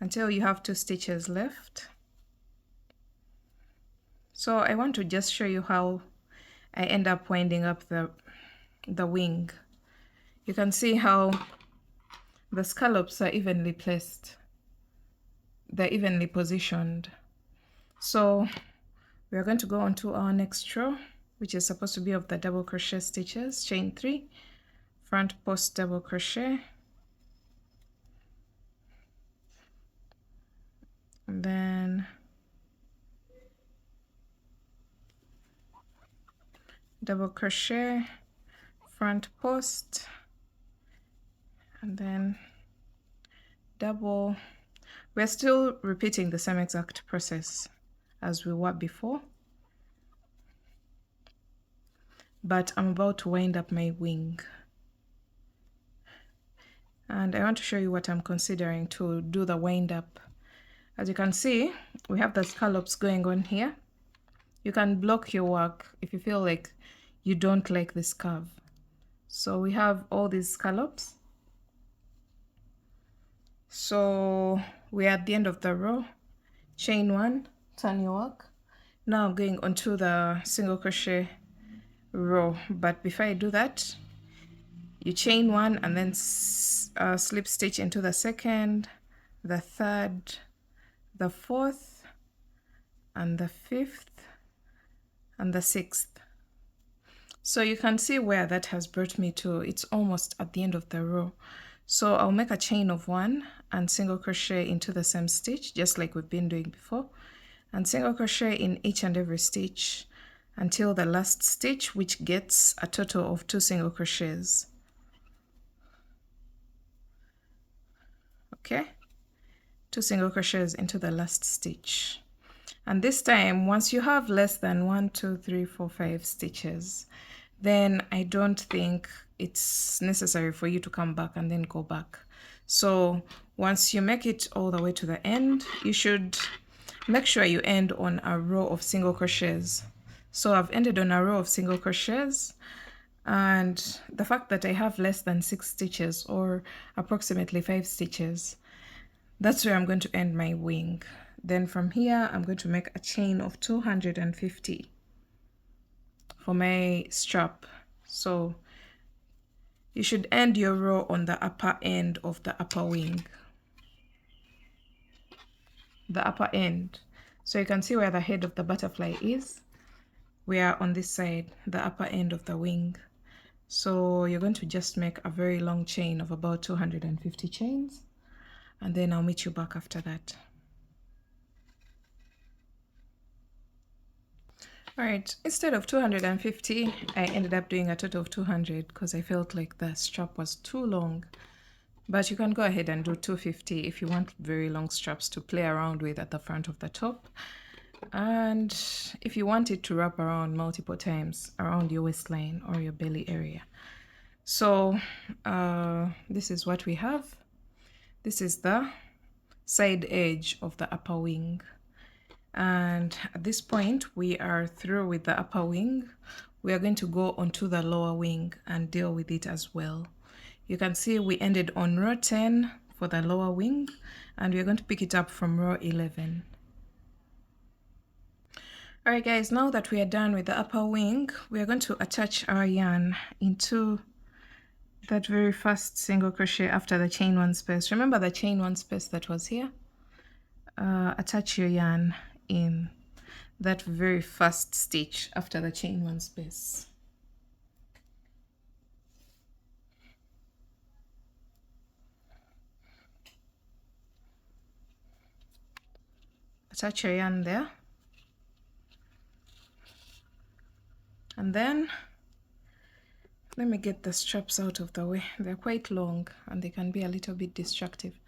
until you have 2 stitches left. So I want to just show you how I end up winding up the wing. You can see how the scallops are evenly placed. They're evenly positioned. So we are going to go on to our next row, which is supposed to be of the double crochet stitches. Chain 3, front post double crochet, and then double crochet, front post, and then double. We're still repeating the same exact process as we were before, but I'm about to wind up my wing, and I want to show you what I'm considering to do the wind up. As you can see, we have the scallops going on here. You can block your work if you feel like you don't like this curve. So we have all these scallops. So we're at the end of the row. Chain 1, turn your work. Now I'm going onto the single crochet row, but before I do that, you chain 1 and then slip stitch into the second, the third, the fourth, and the fifth, and the sixth. So you can see where that has brought me to. It's almost at the end of the row. So I'll make a chain of 1 and single crochet into the same stitch, just like we've been doing before, and single crochet in each and every stitch until the last stitch, which gets a total of 2 single crochets. Okay, 2 single crochets into the last stitch. And this time, once you have less than 1, 2, 3, 4, 5 stitches, then I don't think it's necessary for you to come back and then go back. So once you make it all the way to the end, you should make sure you end on a row of single crochets. So I've ended on a row of single crochets, and the fact that I have less than 6 stitches or approximately 5 stitches, that's where I'm going to end my wing. Then from here, I'm going to make a chain of 250 for my strap. So you should end your row on the upper end of the upper wing, the upper end. So you can see where the head of the butterfly is. We are on this side, the upper end of the wing. So you're going to just make a very long chain of about 250 chains, and then I'll meet you back after that. All right, instead of 250, I ended up doing a total of 200 because I felt like the strap was too long. But you can go ahead and do 250 if you want very long straps to play around with at the front of the top. And if you want it to wrap around multiple times around your waistline or your belly area. So this is what we have. This is the side edge of the upper wing. And at this point, we are through with the upper wing. We are going to go onto the lower wing and deal with it as well. You can see we ended on row 10 for the lower wing, and we're going to pick it up from row 11. All right, guys, now that we are done with the upper wing, we are going to attach our yarn into that very first single crochet after the chain 1 space. Remember the chain 1 space that was here? Attach your yarn in that very first stitch after the chain 1 space. Attach your yarn there, and then let me get the straps out of the way. They're quite long and they can be a little bit destructive.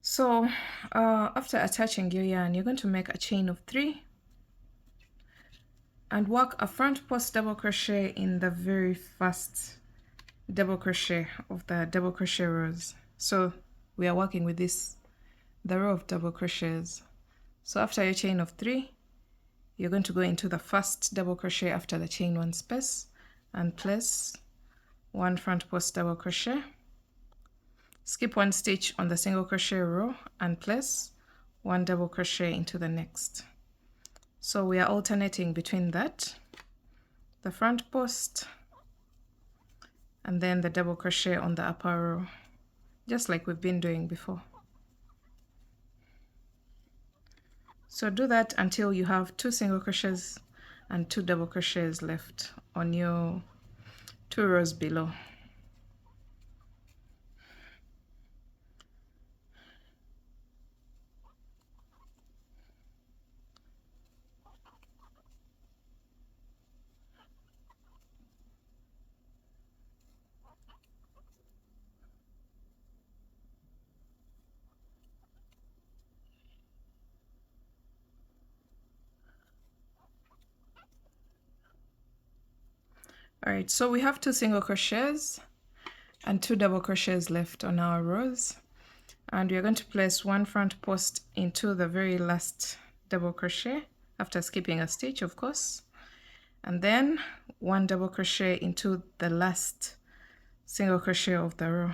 So after attaching your yarn, you're going to make a chain of 3 and work a front post double crochet in the very first double crochet of the double crochet rows. So we are working with this, the row of double crochets. So after your chain of 3, you're going to go into the first double crochet after the chain 1 space and place 1 front post double crochet, skip 1 stitch on the single crochet row and place 1 double crochet into the next. So we are alternating between that, the front post, and then the double crochet on the upper row, just like we've been doing before. So do that until you have 2 single crochets and 2 double crochets left on your 2 rows below. All right, so we have 2 single crochets and 2 double crochets left on our rows, and we are going to place 1 front post into the very last double crochet after skipping a stitch, of course, and then 1 double crochet into the last single crochet of the row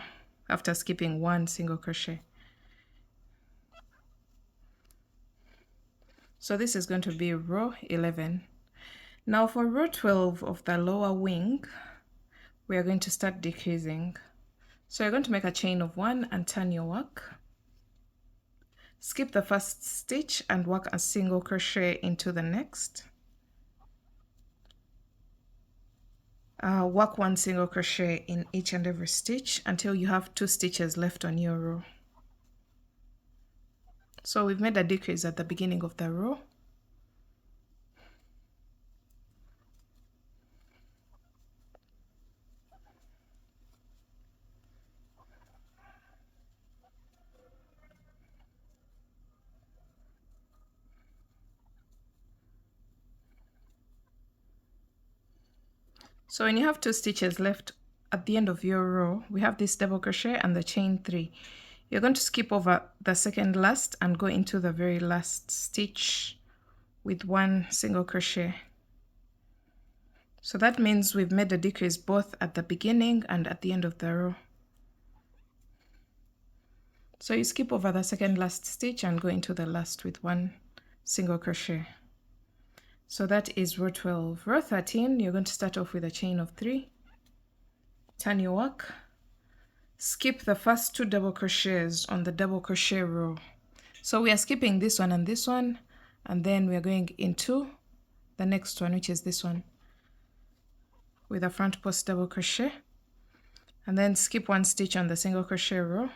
after skipping 1 single crochet. So this is going to be row 11. Now for row 12 of the lower wing, we are going to start decreasing. So you're going to make a chain of 1 and turn your work. Skip the first stitch and work a single crochet into the next. Work 1 single crochet in each and every stitch until you have 2 stitches left on your row. So we've made a decrease at the beginning of the row. So when you have 2 stitches left at the end of your row, we have this double crochet and the chain 3. You're going to skip over the second last and go into the very last stitch with 1 single crochet. So that means we've made a decrease both at the beginning and at the end of the row. So you skip over the second last stitch and go into the last with 1 single crochet. So that is row 12. Row 13, you're going to start off with a chain of 3, turn your work, skip the first 2 double crochets on the double crochet row. So we are skipping this one, and then we are going into the next one, which is this one, with a front post double crochet, and then skip 1 stitch on the single crochet row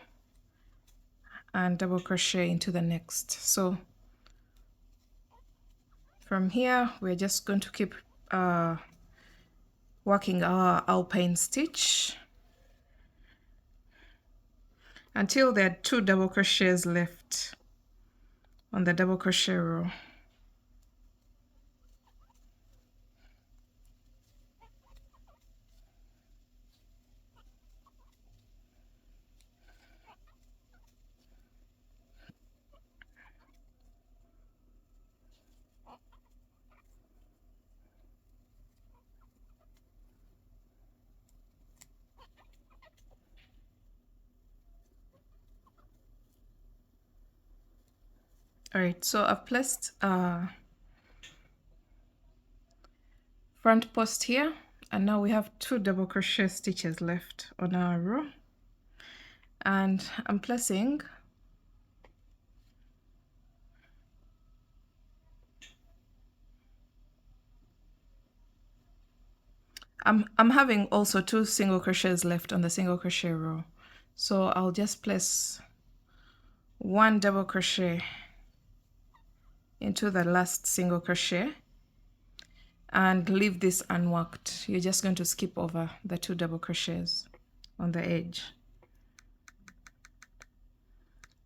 and double crochet into the next. So from here, we're just going to keep working our alpine stitch until there are 2 double crochets left on the double crochet row. All right, so I've placed front post here, and now we have 2 double crochet stitches left on our row, and I'm placing I'm having also 2 single crochets left on the single crochet row, so I'll just place 1 double crochet into the last single crochet and leave this unworked. You're just going to skip over the 2 double crochets on the edge.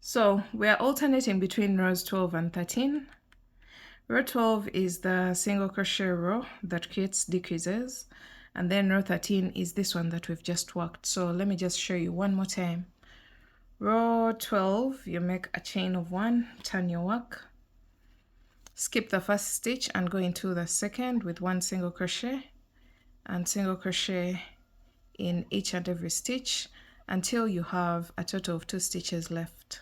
So we're alternating between rows 12 and 13. Row 12 is the single crochet row that creates decreases, and then row 13 is this one that we've just worked. So let me just show you one more time. Row 12, you make a chain of 1, turn your work, skip the first stitch and go into the second with 1 single crochet and single crochet in each and every stitch until you have a total of 2 stitches left.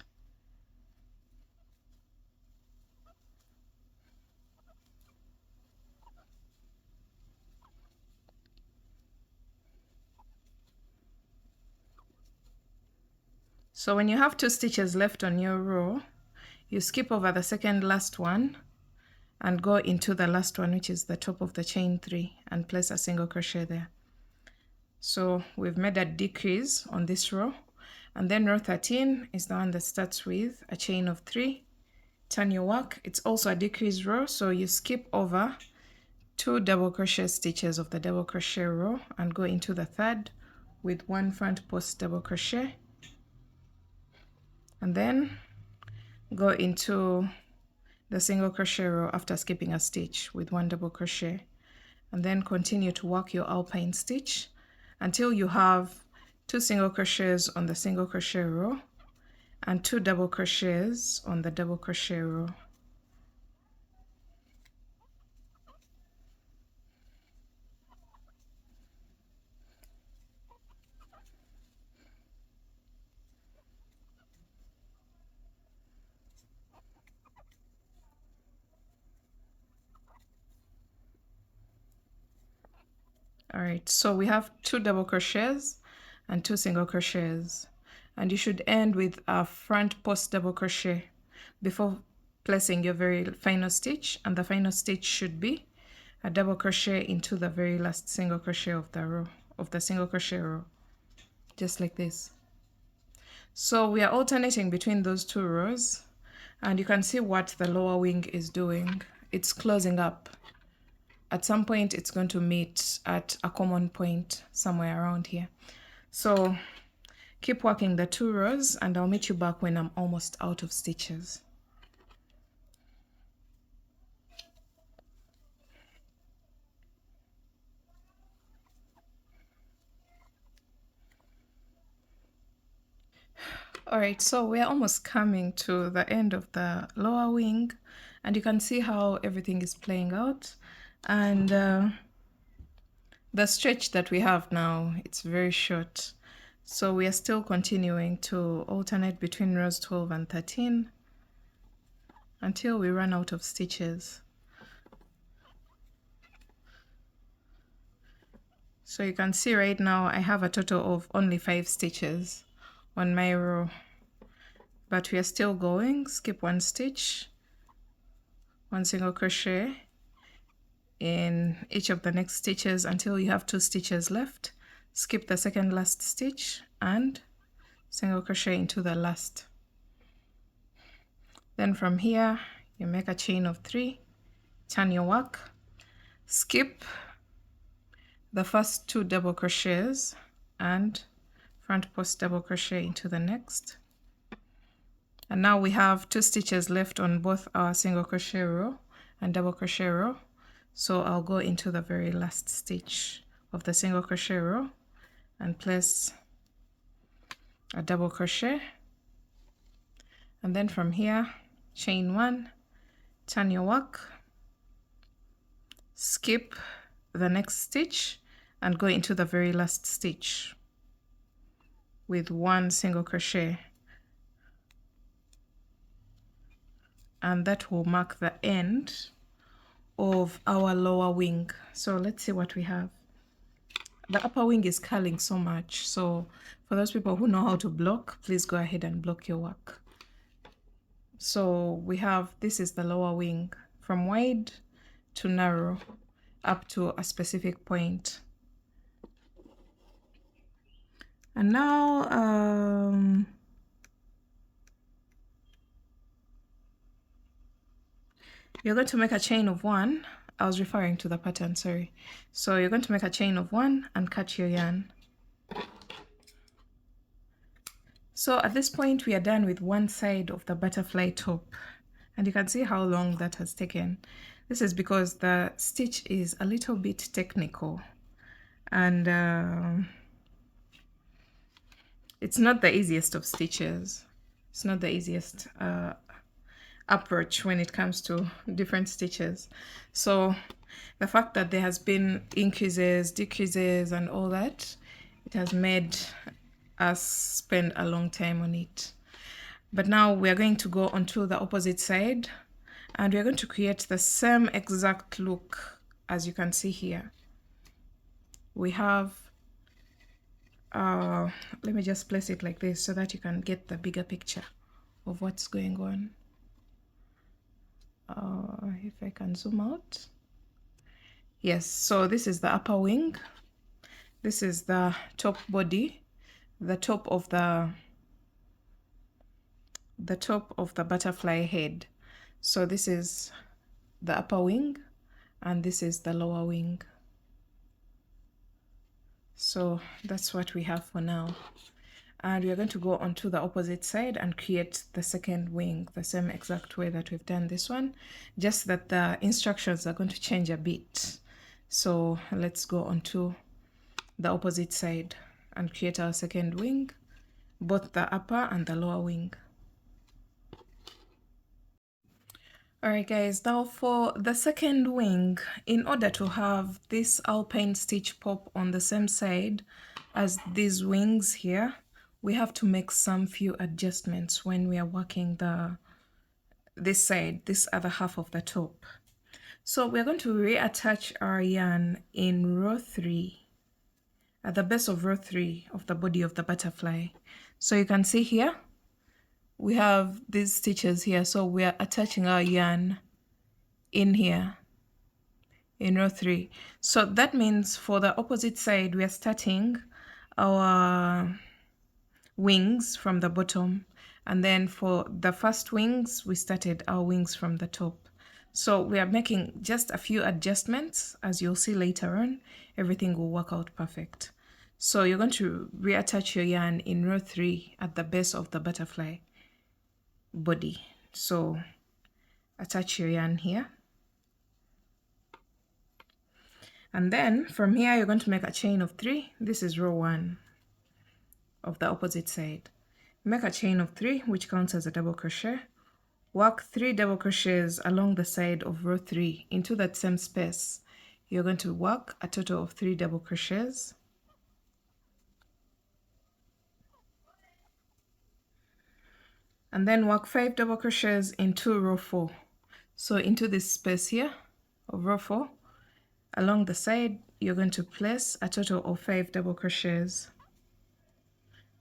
So when you have 2 stitches left on your row, you skip over the second last one and go into the last one, which is the top of the chain 3, and place a single crochet there. So we've made a decrease on this row, and then row 13 is the one that starts with a chain of 3, turn your work. It's also a decrease row, so you skip over 2 double crochet stitches of the double crochet row and go into the third with 1 front post double crochet, and then go into the single crochet row after skipping a stitch with 1 double crochet, and then continue to work your alpine stitch until you have 2 single crochets on the single crochet row and 2 double crochets on the double crochet row. All right, so we have 2 double crochets and 2 single crochets, and you should end with a front post double crochet before placing your very final stitch, and the final stitch should be a double crochet into the very last single crochet of the row, of the single crochet row, just like this. So we are alternating between those 2 rows, and you can see what the lower wing is doing. It's closing up. At some point it's going to meet at a common point somewhere around here. So keep working the 2 rows, and I'll meet you back when I'm almost out of stitches. All right, so we're almost coming to the end of the lower wing, and you can see how everything is playing out. And the stretch that we have now, it's very short. So we are still continuing to alternate between rows 12 and 13 until we run out of stitches. So you can see right now I have a total of only 5 stitches on my row, but we are still going. Skip 1 stitch, 1 single crochet in each of the next stitches until you have 2 stitches left. Skip the second last stitch and single crochet into the last. Then from here you make a chain of 3, turn your work, skip the first 2 double crochets and front post double crochet into the next. And now we have 2 stitches left on both our single crochet row and double crochet row. So I'll go into the very last stitch of the single crochet row and place a double crochet, and then from here chain 1, turn your work, skip the next stitch and go into the very last stitch with 1 single crochet, and that will mark the end of our lower wing. So let's see what we have. The upper wing is curling so much, so for those people who know how to block, please go ahead and block your work. So we have, this is the lower wing, from wide to narrow up to a specific point. And now you're going to make a chain of 1. I was referring to the pattern, sorry. So you're going to make a chain of 1 and cut your yarn. So at this point we are done with one side of the butterfly top, and you can see how long that has taken. This is because the stitch is a little bit technical, and it's not the easiest of stitches. It's not the easiest approach when it comes to different stitches. So the fact that there has been increases, decreases and all that, it has made us spend a long time on it. But now we are going to go onto the opposite side, and we are going to create the same exact look as you can see here. We have let me just place it like this so that you can get the bigger picture of what's going on. If I can zoom out. Yes, so this is the upper wing. This is the top body, the top of the butterfly head. So this is the upper wing and this is the lower wing. So that's what we have for now, and we are going to go onto the opposite side and create the second wing the same exact way that we've done this one, just that the instructions are going to change a bit. So let's go onto the opposite side and create our second wing, both the upper and the lower wing. Alright guys, now for the second wing, in order to have this alpine stitch pop on the same side as these wings here, we have to make some few adjustments when we are working this side, this other half of the top. So we're going to reattach our yarn in row 3. at the base of row 3 of the body of the butterfly. So you can see here we have these stitches here, so we are attaching our yarn in here in row 3. So that means for the opposite side we are starting our wings from the bottom, and then for the first wings we started our wings from the top. So we are making just a few adjustments. As you'll see later on, everything will work out perfect. So you're going to reattach your yarn in row 3 at the base of the butterfly body. So attach your yarn here, and then from here you're going to make a chain of 3. This is row 1 of the opposite side. Make a chain of 3, which counts as a double crochet. Work 3 double crochets along the side of row 3 into that same space. You're going to work a total of 3 double crochets. And then work 5 double crochets into row 4. So into this space here of row 4, along the side, you're going to place a total of 5 double crochets.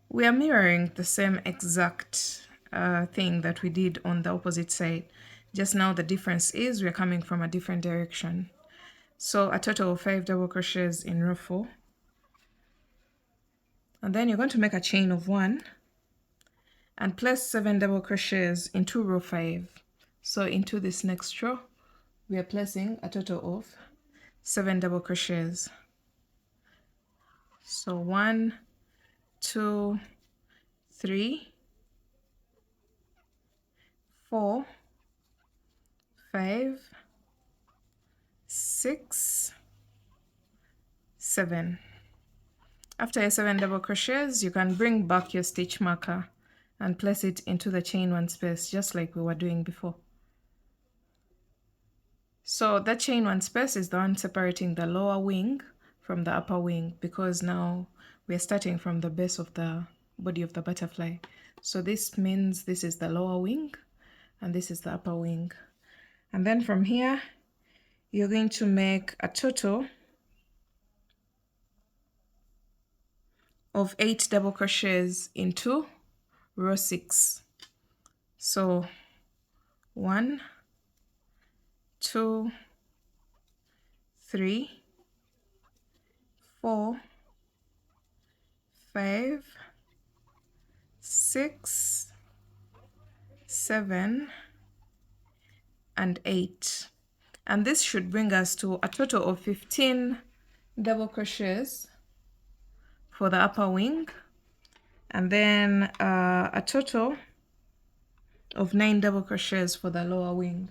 We are mirroring the same exact thing that we did on the opposite side. Just now the difference is we're coming from a different direction. So a total of 5 double crochets in row 4. And then you're going to make a chain of 1 and place 7 double crochets into row 5. So into this next row, we are placing a total of 7 double crochets. So 1, 2, 3, 4, 5, 6, 7. After your 7 double crochets, you can bring back your stitch marker and place it into the chain 1 space, just like we were doing before. So that chain 1 space is the one separating the lower wing from the upper wing, because now we're starting from the base of the body of the butterfly. So this means this is the lower wing and this is the upper wing. And then from here, you're going to make a total of 8 double crochets into row 6. So 1, 2, 3, 4, 5, 6, 7, and 8. And this should bring us to a total of 15 double crochets for the upper wing, and then a total of 9 double crochets for the lower wing.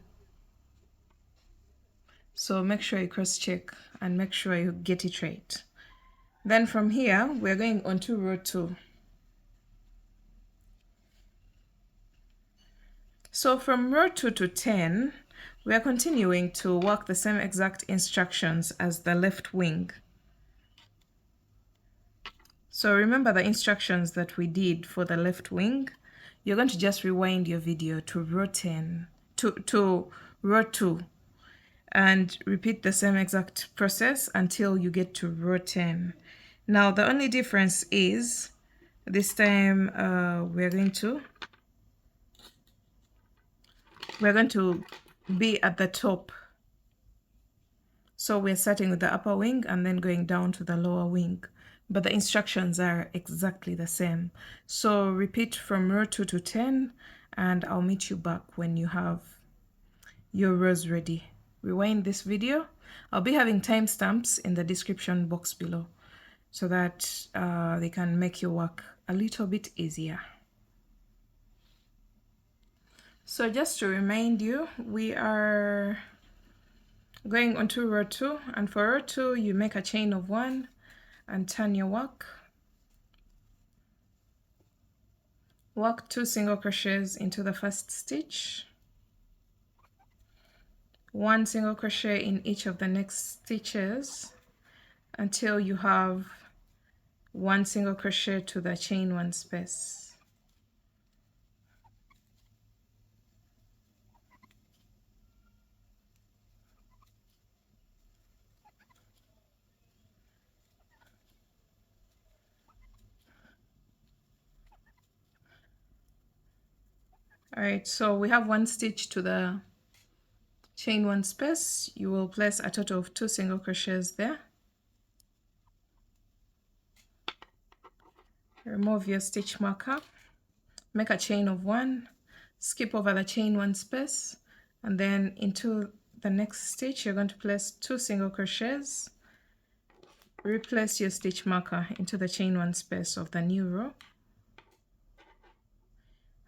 So make sure you cross check and make sure you get it right. Then from here we're going on to row 2. So from row 2 to 10, we are continuing to work the same exact instructions as the left wing. So remember the instructions that we did for the left wing. You're going to just rewind your video to row 10, to row 2, and repeat the same exact process until you get to row 10. Now the only difference is this time we're going to be at the top. So we're starting with the upper wing and then going down to the lower wing, but the instructions are exactly the same. So repeat from row 2 to 10, and I'll meet you back when you have your rows ready. Rewind this video. I'll be having timestamps in the description box below so that they can make your work a little bit easier. So just to remind you, we are going on to row 2, and for row 2 you make a chain of 1 and turn your work. Work 2 single crochets into the first stitch, 1 single crochet in each of the next stitches until you have 1 single crochet to the chain 1 space. All right, so we have 1 stitch to the chain 1 space. You will place a total of 2 single crochets there. Remove your stitch marker, make a chain of 1, skip over the chain 1 space, and then into the next stitch you're going to place 2 single crochets. Replace your stitch marker into the chain 1 space of the new row,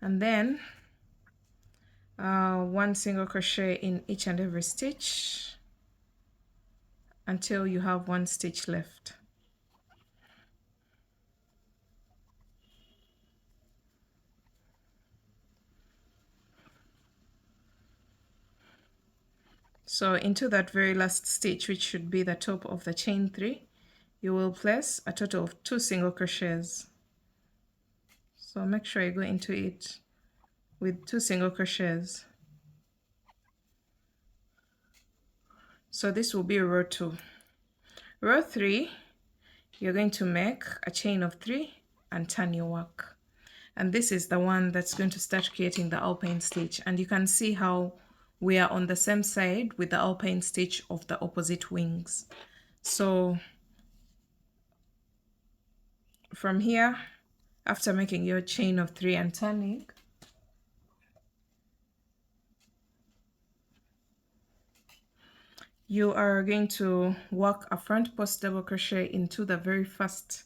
and then 1 single crochet in each and every stitch until you have 1 stitch left. So into that very last stitch, which should be the top of the chain 3, you will place a total of 2 single crochets. So make sure you go into it with 2 single crochets. So this will be row 2. Row 3, you're going to make a chain of 3 and turn your work. And this is the one that's going to start creating the alpine stitch. And you can see how we are on the same side with the alpine stitch of the opposite wings. So from here, after making your chain of 3 and turning, you are going to work a front post double crochet into the very first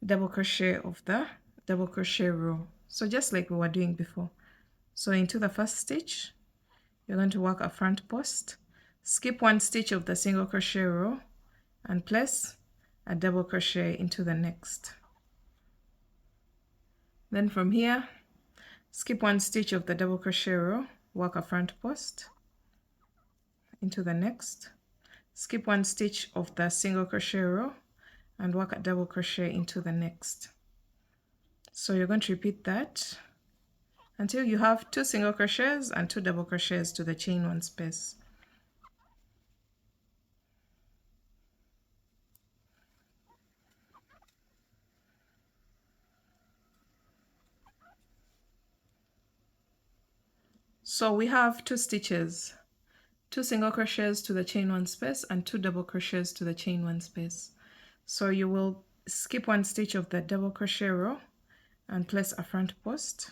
double crochet of the double crochet row. So just like we were doing before. So into the first stitch, you're going to work a front post, skip 1 stitch of the single crochet row, and place a double crochet into the next. Then from here, skip 1 stitch of the double crochet row, work a front post into the next, skip 1 stitch of the single crochet row, and work a double crochet into the next. So you're going to repeat that until you have 2 single crochets and 2 double crochets to the chain 1 space. So we have 2 stitches, 2 single crochets to the chain 1 space and 2 double crochets to the chain 1 space. So you will skip 1 stitch of the double crochet row and place a front post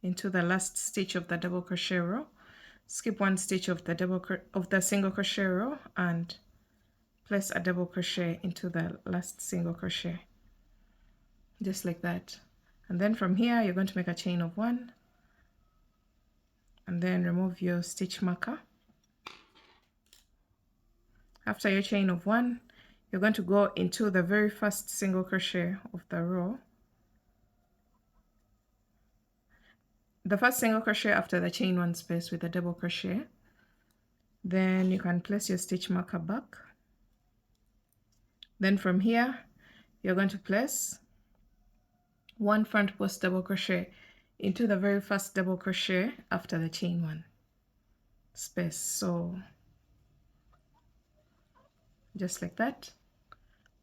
into the last stitch of the double crochet row, skip 1 stitch of the single crochet row and place a double crochet into the last single crochet, just like that. And then from here you're going to make a chain of 1 and then remove your stitch marker. After your chain of 1, you're going to go into the very first single crochet of the row, the first single crochet after the chain 1 space with a double crochet. Then you can place your stitch marker back. Then from here you're going to place 1 front post double crochet into the very first double crochet after the chain 1 space. So just like that,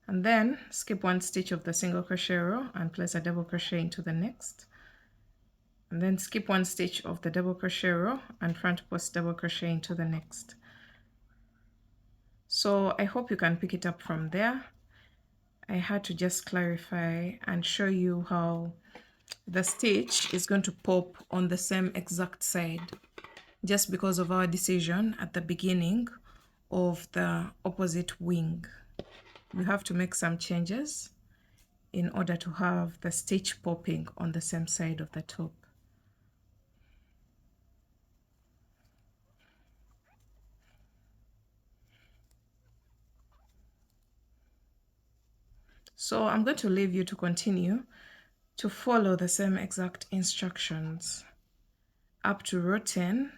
and then skip 1 stitch of the single crochet row and place a double crochet into the next, and then skip 1 stitch of the double crochet row and front post double crochet into the next. So I hope you can pick it up from there. I had to just clarify and show you how the stitch is going to pop on the same exact side, just because of our decision at the beginning of the opposite wing. We have to make some changes in order to have the stitch popping on the same side of the top. So I'm going to leave you to continue to follow the same exact instructions up to row 10,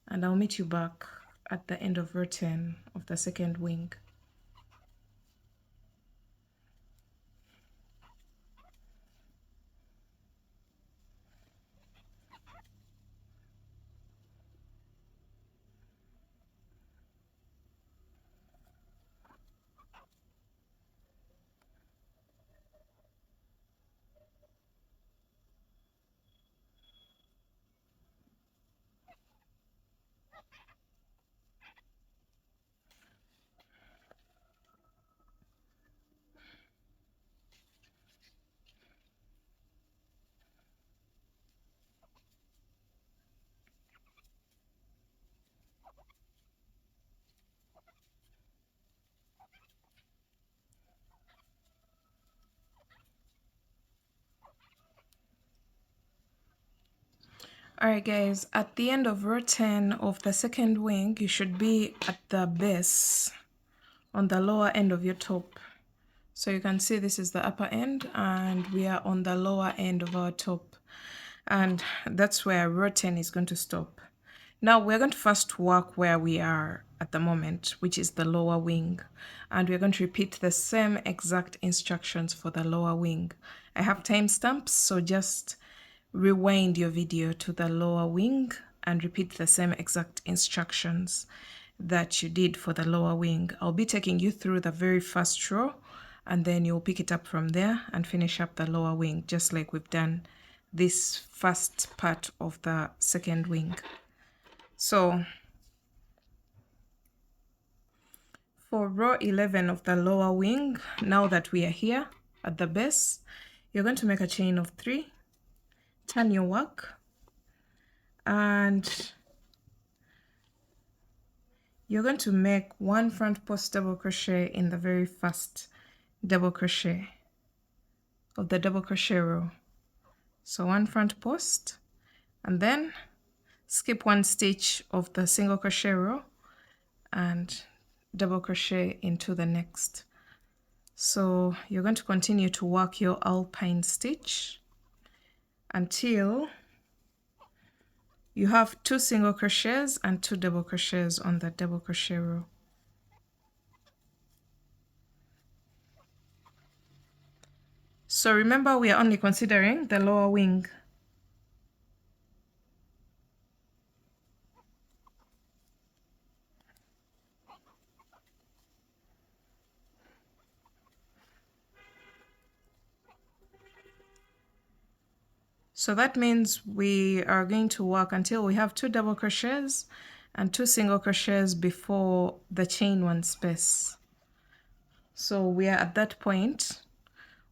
and I'll meet you back at the end of row 10 of the second wing. Alright guys, at the end of row 10 of the second wing, you should be at the base on the lower end of your top. So you can see this is the upper end and we are on the lower end of our top, and that's where row 10 is going to stop. Now we're going to first work where we are at the moment, which is the lower wing, and we're going to repeat the same exact instructions for the lower wing. I have timestamps, so just rewind your video to the lower wing and repeat the same exact instructions that you did for the lower wing. I'll be taking you through the very first row and then you'll pick it up from there and finish up the lower wing, just like we've done this first part of the second wing. So for row 11 of the lower wing, now that we are here at the base, you're going to make a chain of 3, turn your work, and you're going to make 1 front post double crochet in the very first double crochet of the double crochet row. So 1 front post, and then skip 1 stitch of the single crochet row and double crochet into the next. So you're going to continue to work your alpine stitch until you have 2 single crochets and 2 double crochets on the double crochet row. So remember, we are only considering the lower wing. So that means we are going to work until we have 2 double crochets and 2 single crochets before the chain 1 space. So we are at that point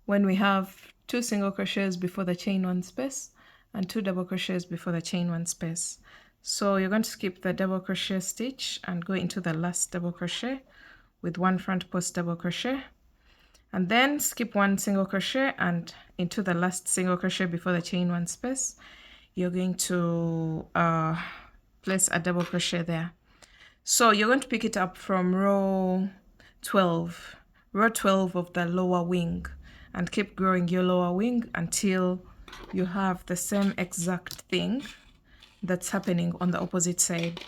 when we have 2 single crochets before the chain 1 space and 2 double crochets before the chain 1 space. So you're going to skip the double crochet stitch and go into the last double crochet with 1 front post double crochet, and then skip 1 single crochet and into the last single crochet before the chain 1 space. You're going to place a double crochet there. So you're going to pick it up from row 12 of the lower wing, and keep growing your lower wing until you have the same exact thing that's happening on the opposite side.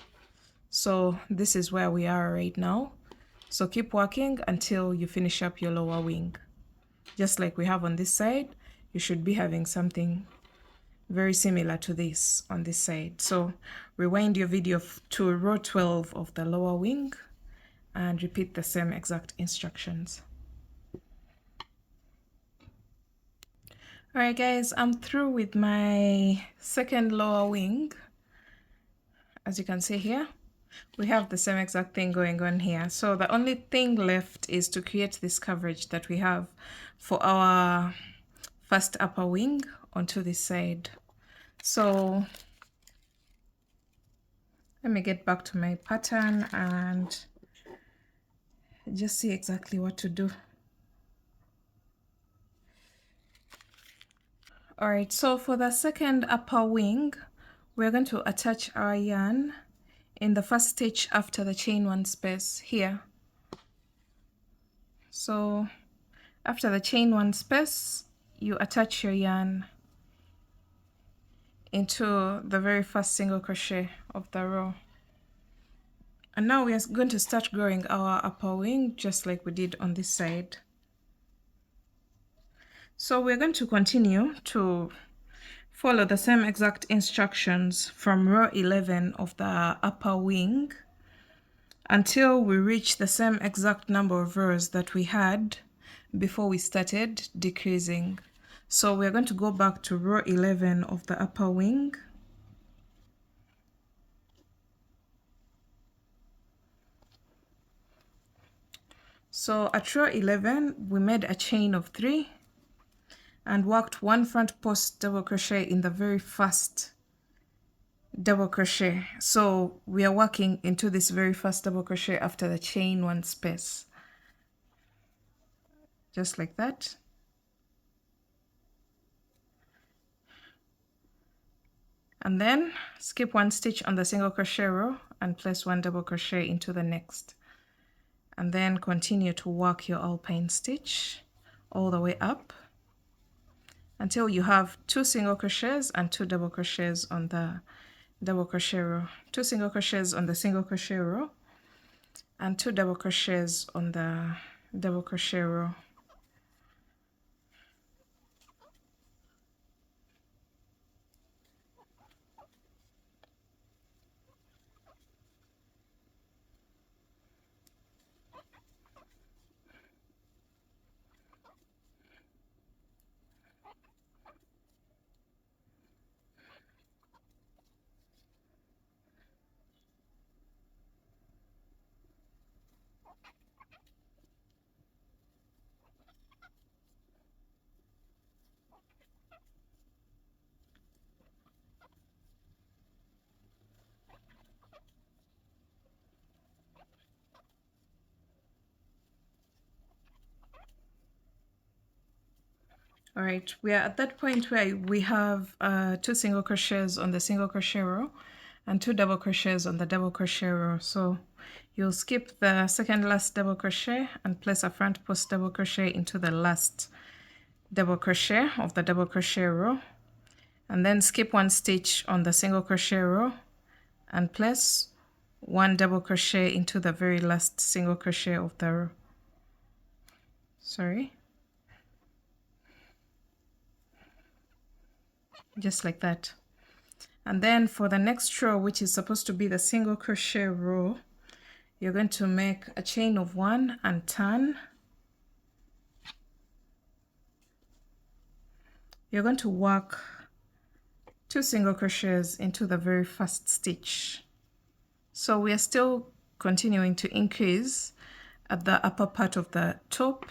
So this is where we are right now. So keep working until you finish up your lower wing. Just like we have on this side, you should be having something very similar to this on this side. So rewind your video to row 12 of the lower wing and repeat the same exact instructions. Alright guys, I'm through with my second lower wing. As you can see here, we have the same exact thing going on here. So the only thing left is to create this coverage that we have for our first upper wing onto this side. So let me get back to my pattern and just see exactly what to do. All right, so for the second upper wing, we're going to attach our yarn in the first stitch after the chain 1 space here. So after the chain 1 space, you attach your yarn into the very first single crochet of the row. And now we are going to start growing our upper wing just like we did on this side. So we're going to continue to follow the same exact instructions from row 11 of the upper wing until we reach the same exact number of rows that we had before we started decreasing. So we're going to go back to row 11 of the upper wing. So at row 11, we made a chain of 3 and worked 1 front post double crochet in the very first double crochet. So we are working into this very first double crochet after the chain 1 space. Just like that. and then skip one stitch on the single crochet row and place one double crochet into the next, and then continue to work your alpine stitch all the way up until you have 2 single crochets and 2 double crochets on the double crochet row, 2 single crochets on the single crochet row and 2 double crochets on the double crochet row. All right, we are at that point where we have 2 single crochets on the single crochet row and 2 double crochets on the double crochet row. So you'll skip the second last double crochet and place a front post double crochet into the last double crochet of the double crochet row, and then skip one stitch on the single crochet row and place one double crochet into the very last single crochet of the row. Just like that. And then for the next row, which is supposed to be the single crochet row, you're going to make a chain of 1 and turn. You're going to work 2 single crochets into the very first stitch. So we are still continuing to increase at the upper part of the top,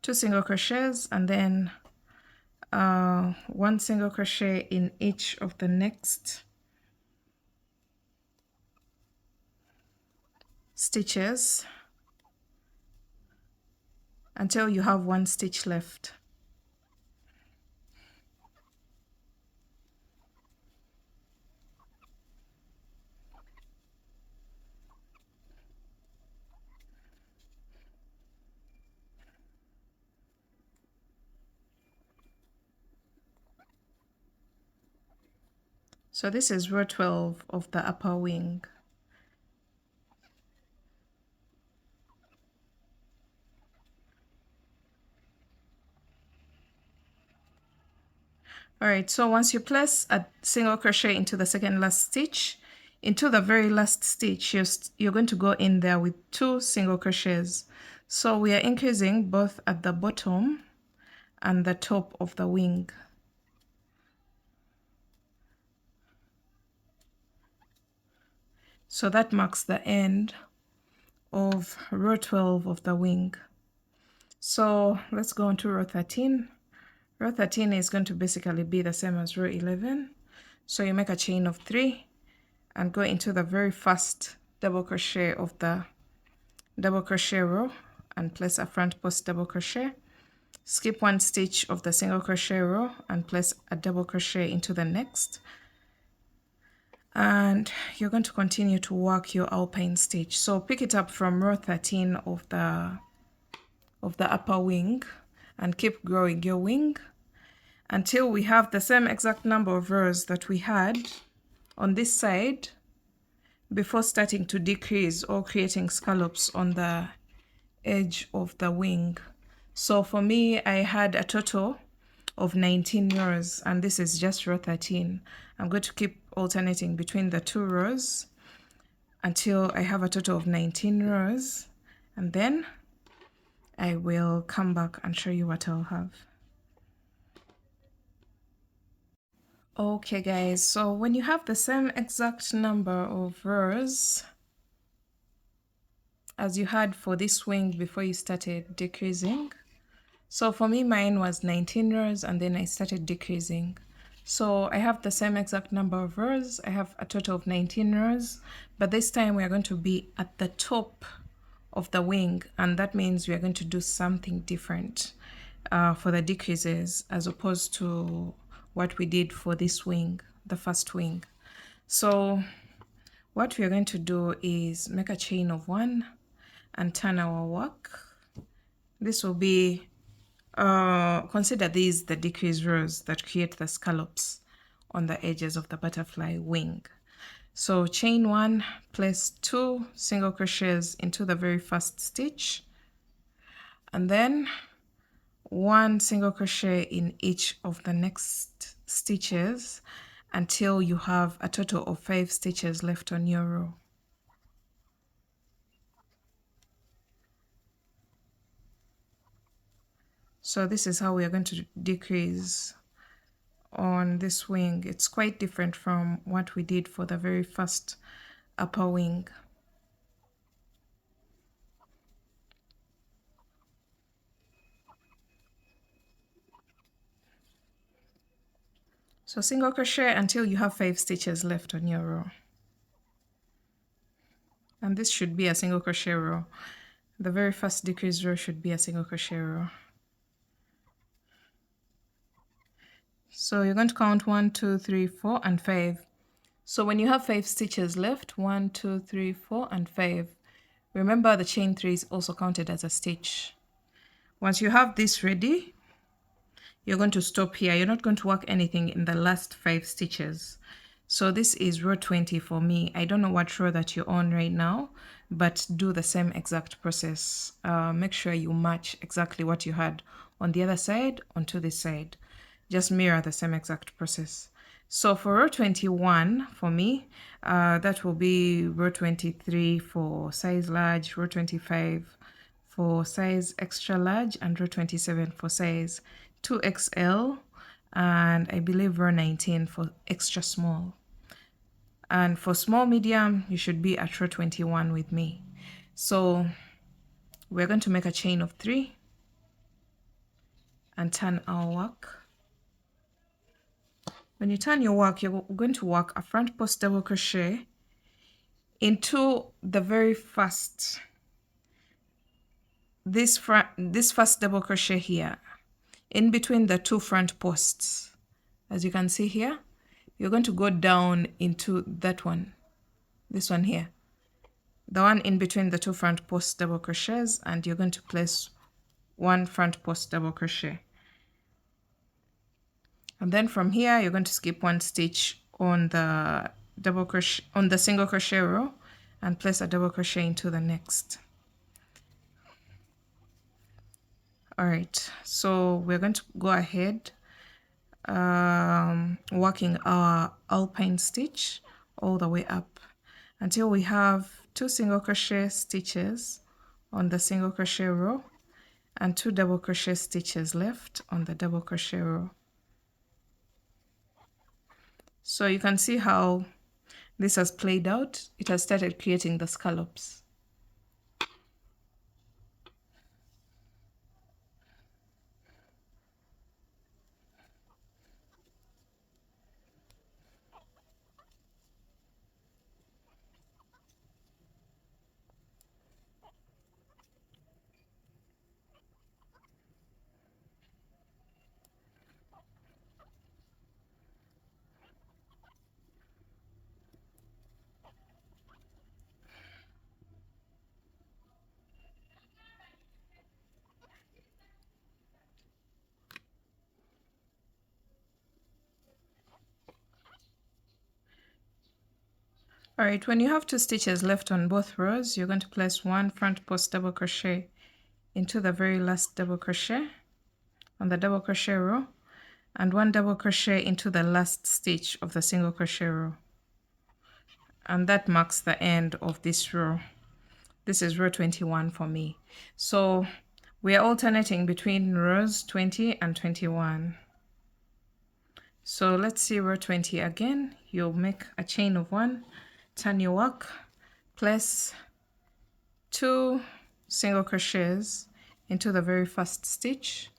2 single crochets, and then 1 single crochet in each of the next stitches until you have 1 stitch left. So this is row 12 of the upper wing. All right, so once you place a single crochet into the second last stitch, into the very last stitch, you're going to go in there with 2 single crochets. So we are increasing both at the bottom and the top of the wing. So that marks the end of row 12 of the wing. So let's go on to row 13. Row 13 is going to basically be the same as row 11. So you make a chain of 3 and go into the very first double crochet of the double crochet row and place a front post double crochet. Skip 1 stitch of the single crochet row and place a double crochet into the next. And you're going to continue to work your alpine stitch. So pick it up from row 13 of the upper wing and keep growing your wing until we have the same exact number of rows that we had on this side before starting to decrease or creating scallops on the edge of the wing. So for me, I had a total of 19 rows, and this is just row 13. I'm going to keep alternating between the 2 rows until I have a total of 19 rows, and then I will come back and show you what I'll have. Okay guys, so when you have the same exact number of rows as you had for this wing before you started decreasing, so for me mine was 19 rows and then I started decreasing. So I have the same exact number of rows. I have a total of 19 rows, but this time we are going to be at the top of the wing, and that means we are going to do something different for the decreases as opposed to what we did for this wing, the first wing. So what we are going to do is make a chain of 1 and turn our work. This will be, consider these the decrease rows that create the scallops on the edges of the butterfly wing. So chain 1, place 2 single crochets into the very first stitch, and then 1 single crochet in each of the next stitches until you have a total of 5 stitches left on your row. So this is how we are going to decrease on this wing. It's quite different from what we did for the very first upper wing. So single crochet until you have 5 stitches left on your row. And this should be a single crochet row. The very first decrease row should be a single crochet row. So you're going to count 1, 2, 3, 4, and 5. So when you have 5 stitches left, 1, 2, 3, 4, and 5, remember the chain 3 is also counted as a stitch. Once you have this ready, you're going to stop here. You're not going to work anything in the last 5 stitches. So this is row 20 for me. I don't know what row that you're on right now, but do the same exact process. Make sure you match exactly what you had on the other side onto this side. Just mirror the same exact process. So for row 21 for me, that will be row 23 for size large, row 25 for size extra large, and row 27 for size 2XL, and I believe row 19 for extra small. And for small medium, you should be at row 21 with me. So we're going to make a chain of 3 and turn our work. When you turn your work, you're going to work a front post double crochet into the very first, this first double crochet here, in between the 2 front posts. As you can see here, you're going to go down into that one, this one here, the one in between the 2 front post double crochets, and you're going to place 1 front post double crochet. And then from here, you're going to skip 1 stitch on the double crochet, on the single crochet row, and place a double crochet into the next. All right, so we're going to go ahead working our alpine stitch all the way up until we have 2 single crochet stitches on the single crochet row and 2 double crochet stitches left on the double crochet row. So you can see how this has played out. It has started creating the scallops. All right, when you have 2 stitches left on both rows, you're going to place 1 front post double crochet into the very last double crochet on the double crochet row, and 1 double crochet into the last stitch of the single crochet row. And that marks the end of this row. This is row 21 for me. So we are alternating between rows 20 and 21. So let's see row 20 again. You'll make a chain of 1, turn your work, place 2 single crochets into the very first stitch,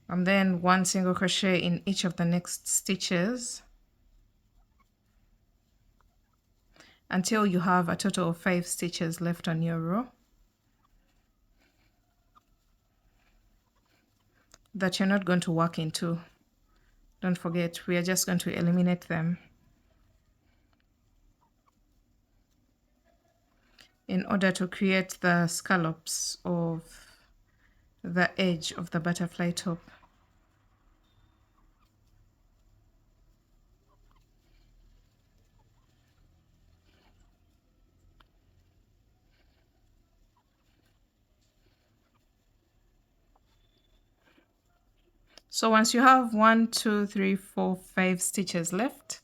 and then 1 single crochet in each of the next stitches until you have a total of 5 stitches left on your row that you're not going to work into. Don't forget, we are just going to eliminate them in order to create the scallops of the edge of the butterfly top. So once you have 1, 2, 3, 4, 5 stitches left,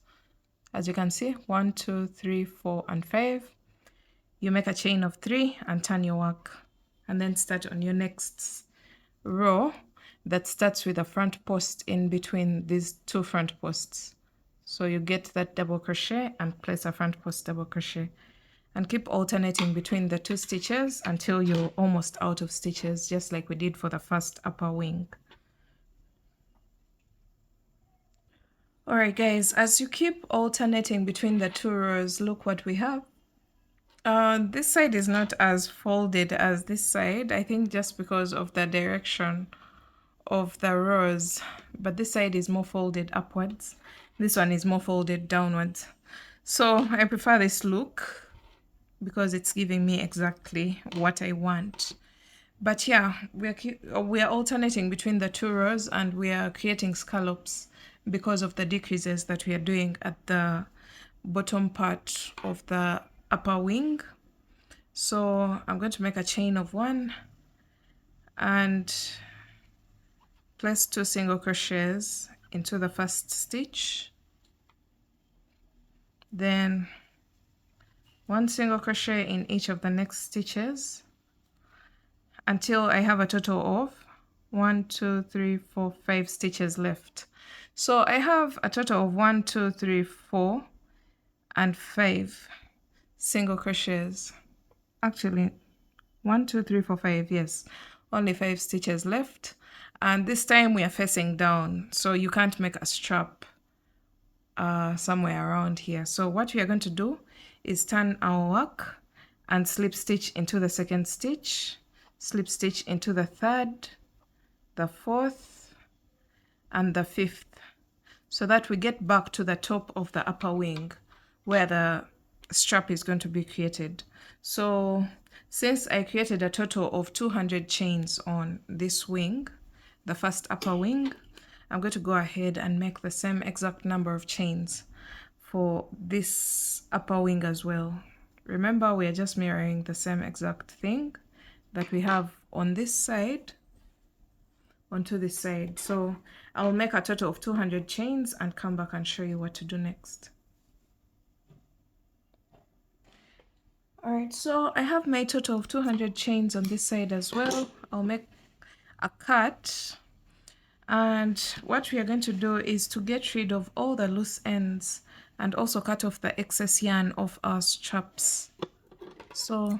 as you can see, 1, 2, 3, 4, and 5, you make a chain of 3 and turn your work, and then start on your next row that starts with a front post in between these two front posts. So you get that double crochet and place a front post double crochet, and keep alternating between the 2 stitches until you're almost out of stitches, just like we did for the first upper wing. Alright guys, as you keep alternating between the 2 rows, look what we have. This side is not as folded as this side, I think just because of the direction of the rows, but this side is more folded upwards. This one is more folded downwards. So I prefer this look because it's giving me exactly what I want. But yeah, we are alternating between the 2 rows, and we are creating scallops because of the decreases that we are doing at the bottom part of the upper wing. So I'm going to make a chain of 1 and place 2 single crochets into the first stitch, then 1 single crochet in each of the next stitches until I have a total of 1, 2, 3, 4, 5 stitches left. So I have a total of 1, 2, 3, 4, and 5 single crochets. Actually, 1, 2, 3, 4, 5, yes, only 5 stitches left. And this time we are facing down, so you can't make a strap somewhere around here. So what we are going to do is turn our work and slip stitch into the second stitch, slip stitch into the third, the fourth, and the fifth, so that we get back to the top of the upper wing where the strap is going to be created. So since I created a total of 200 chains on this wing, the first upper wing, I'm going to go ahead and make the same exact number of chains for this upper wing as well. Remember, we are just mirroring the same exact thing that we have on this side onto this side. So I'll make a total of 200 chains and come back and show you what to do next. Alright, so I have my total of 200 chains on this side as well. I'll make a cut, and what we are going to do is to get rid of all the loose ends and also cut off the excess yarn of our straps. So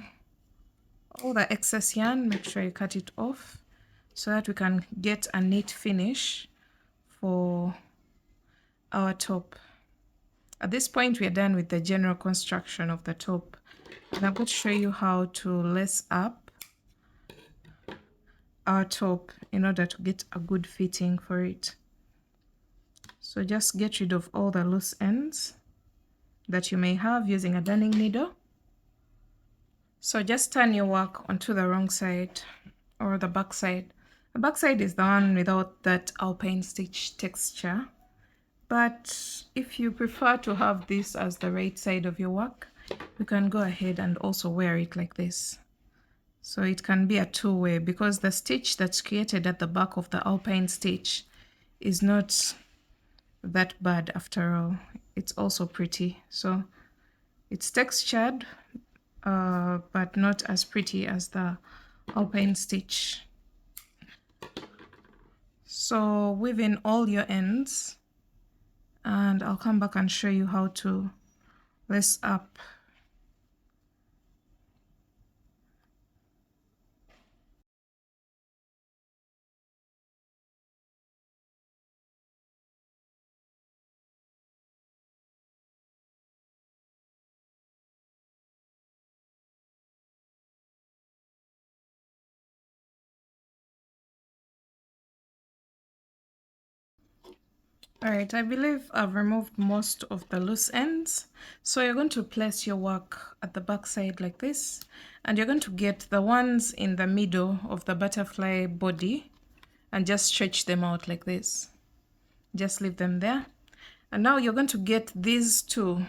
all the excess yarn, make sure you cut it off so that we can get a neat finish for our top. At this point, we are done with the general construction of the top, and I'm going to show you how to lace up our top in order to get a good fitting for it. So just get rid of all the loose ends that you may have using a darning needle. So just turn your work onto the wrong side or the back side. The back side is the one without that alpine stitch texture. But if you prefer to have this as the right side of your work, you can go ahead and also wear it like this. So it can be a two-way, because the stitch that's created at the back of the alpine stitch is not that bad after all. It's also pretty. So it's textured, but not as pretty as the alpine stitch. So weave in all your ends, and I'll come back and show you how to lace up. All right, I believe I've removed most of the loose ends. So you're going to place your work at the back side like this, and you're going to get the ones in the middle of the butterfly body and just stretch them out like this. Just leave them there. And now you're going to get these two,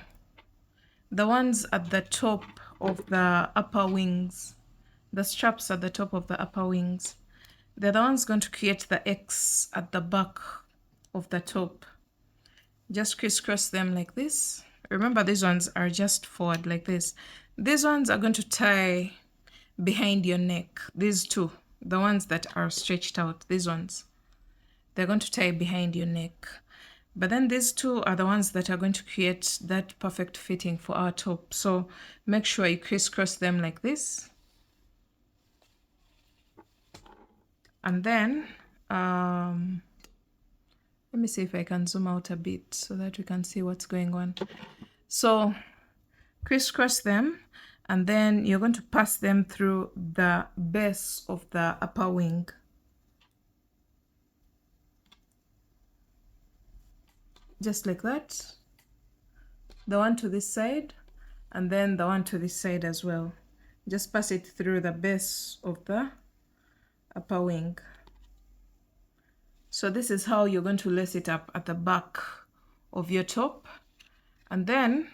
the ones at the top of the upper wings, the straps at the top of the upper wings. They're the ones going to create the X at the back of the top. Just crisscross them like this. Remember, these ones are just forward like this. These ones are going to tie behind your neck. These two, the ones that are stretched out, these ones, they're going to tie behind your neck. But then these two are the ones that are going to create that perfect fitting for our top. So make sure you crisscross them like this. And then, let me see if I can zoom out a bit so that we can see what's going on. So crisscross them, and then you're going to pass them through the base of the upper wing. Just like that. The one to this side, and then the one to this side as well. Just pass it through the base of the upper wing. So this is how you're going to lace it up at the back of your top. And then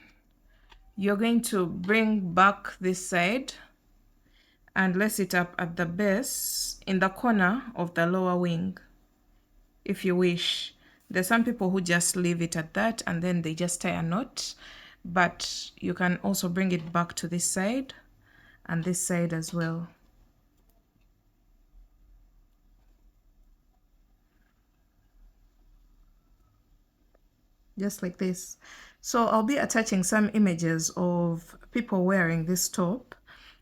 you're going to bring back this side and lace it up at the base in the corner of the lower wing, if you wish. There's some people who just leave it at that and then they just tie a knot, but you can also bring it back to this side and this side as well. Just like this. So I'll be attaching some images of people wearing this top,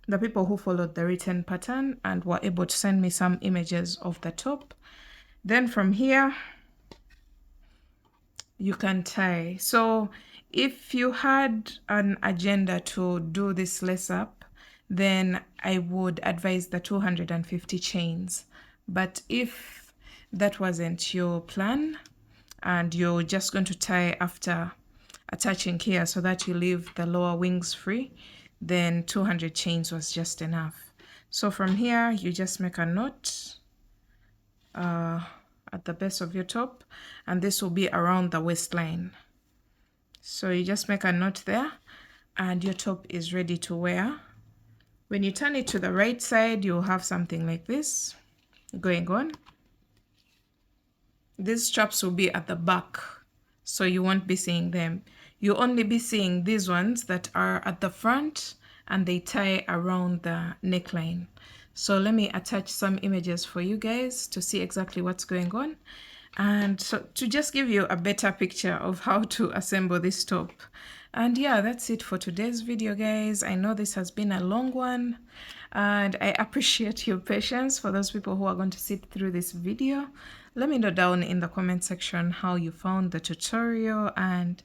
the people who followed the written pattern and were able to send me some images of the top. Then from here, you can tie. So if you had an agenda to do this lace up, then I would advise the 250 chains. But if that wasn't your plan and you're just going to tie after attaching here so that you leave the lower wings free, then 200 chains was just enough. So from here, you just make a knot at the base of your top, and this will be around the waistline. So you just make a knot there and your top is ready to wear. When you turn it to the right side, you'll have something like this going on. These straps will be at the back, so you won't be seeing them. You'll only be seeing these ones that are at the front and they tie around the neckline. So let me attach some images for you guys to see exactly what's going on, and so to just give you a better picture of how to assemble this top. And yeah, that's it for today's video, guys. I know this has been a long one and I appreciate your patience. For those people who are going to sit through this video, let me know down in the comment section how you found the tutorial, and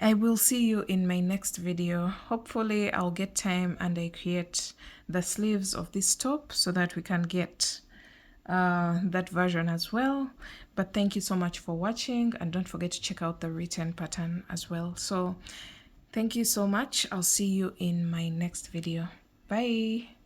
I will see you in my next video. Hopefully I'll get time and I create the sleeves of this top so that we can get that version as well. But thank you so much for watching, and don't forget to check out the written pattern as well. So thank you so much. I'll see you in my next video. Bye.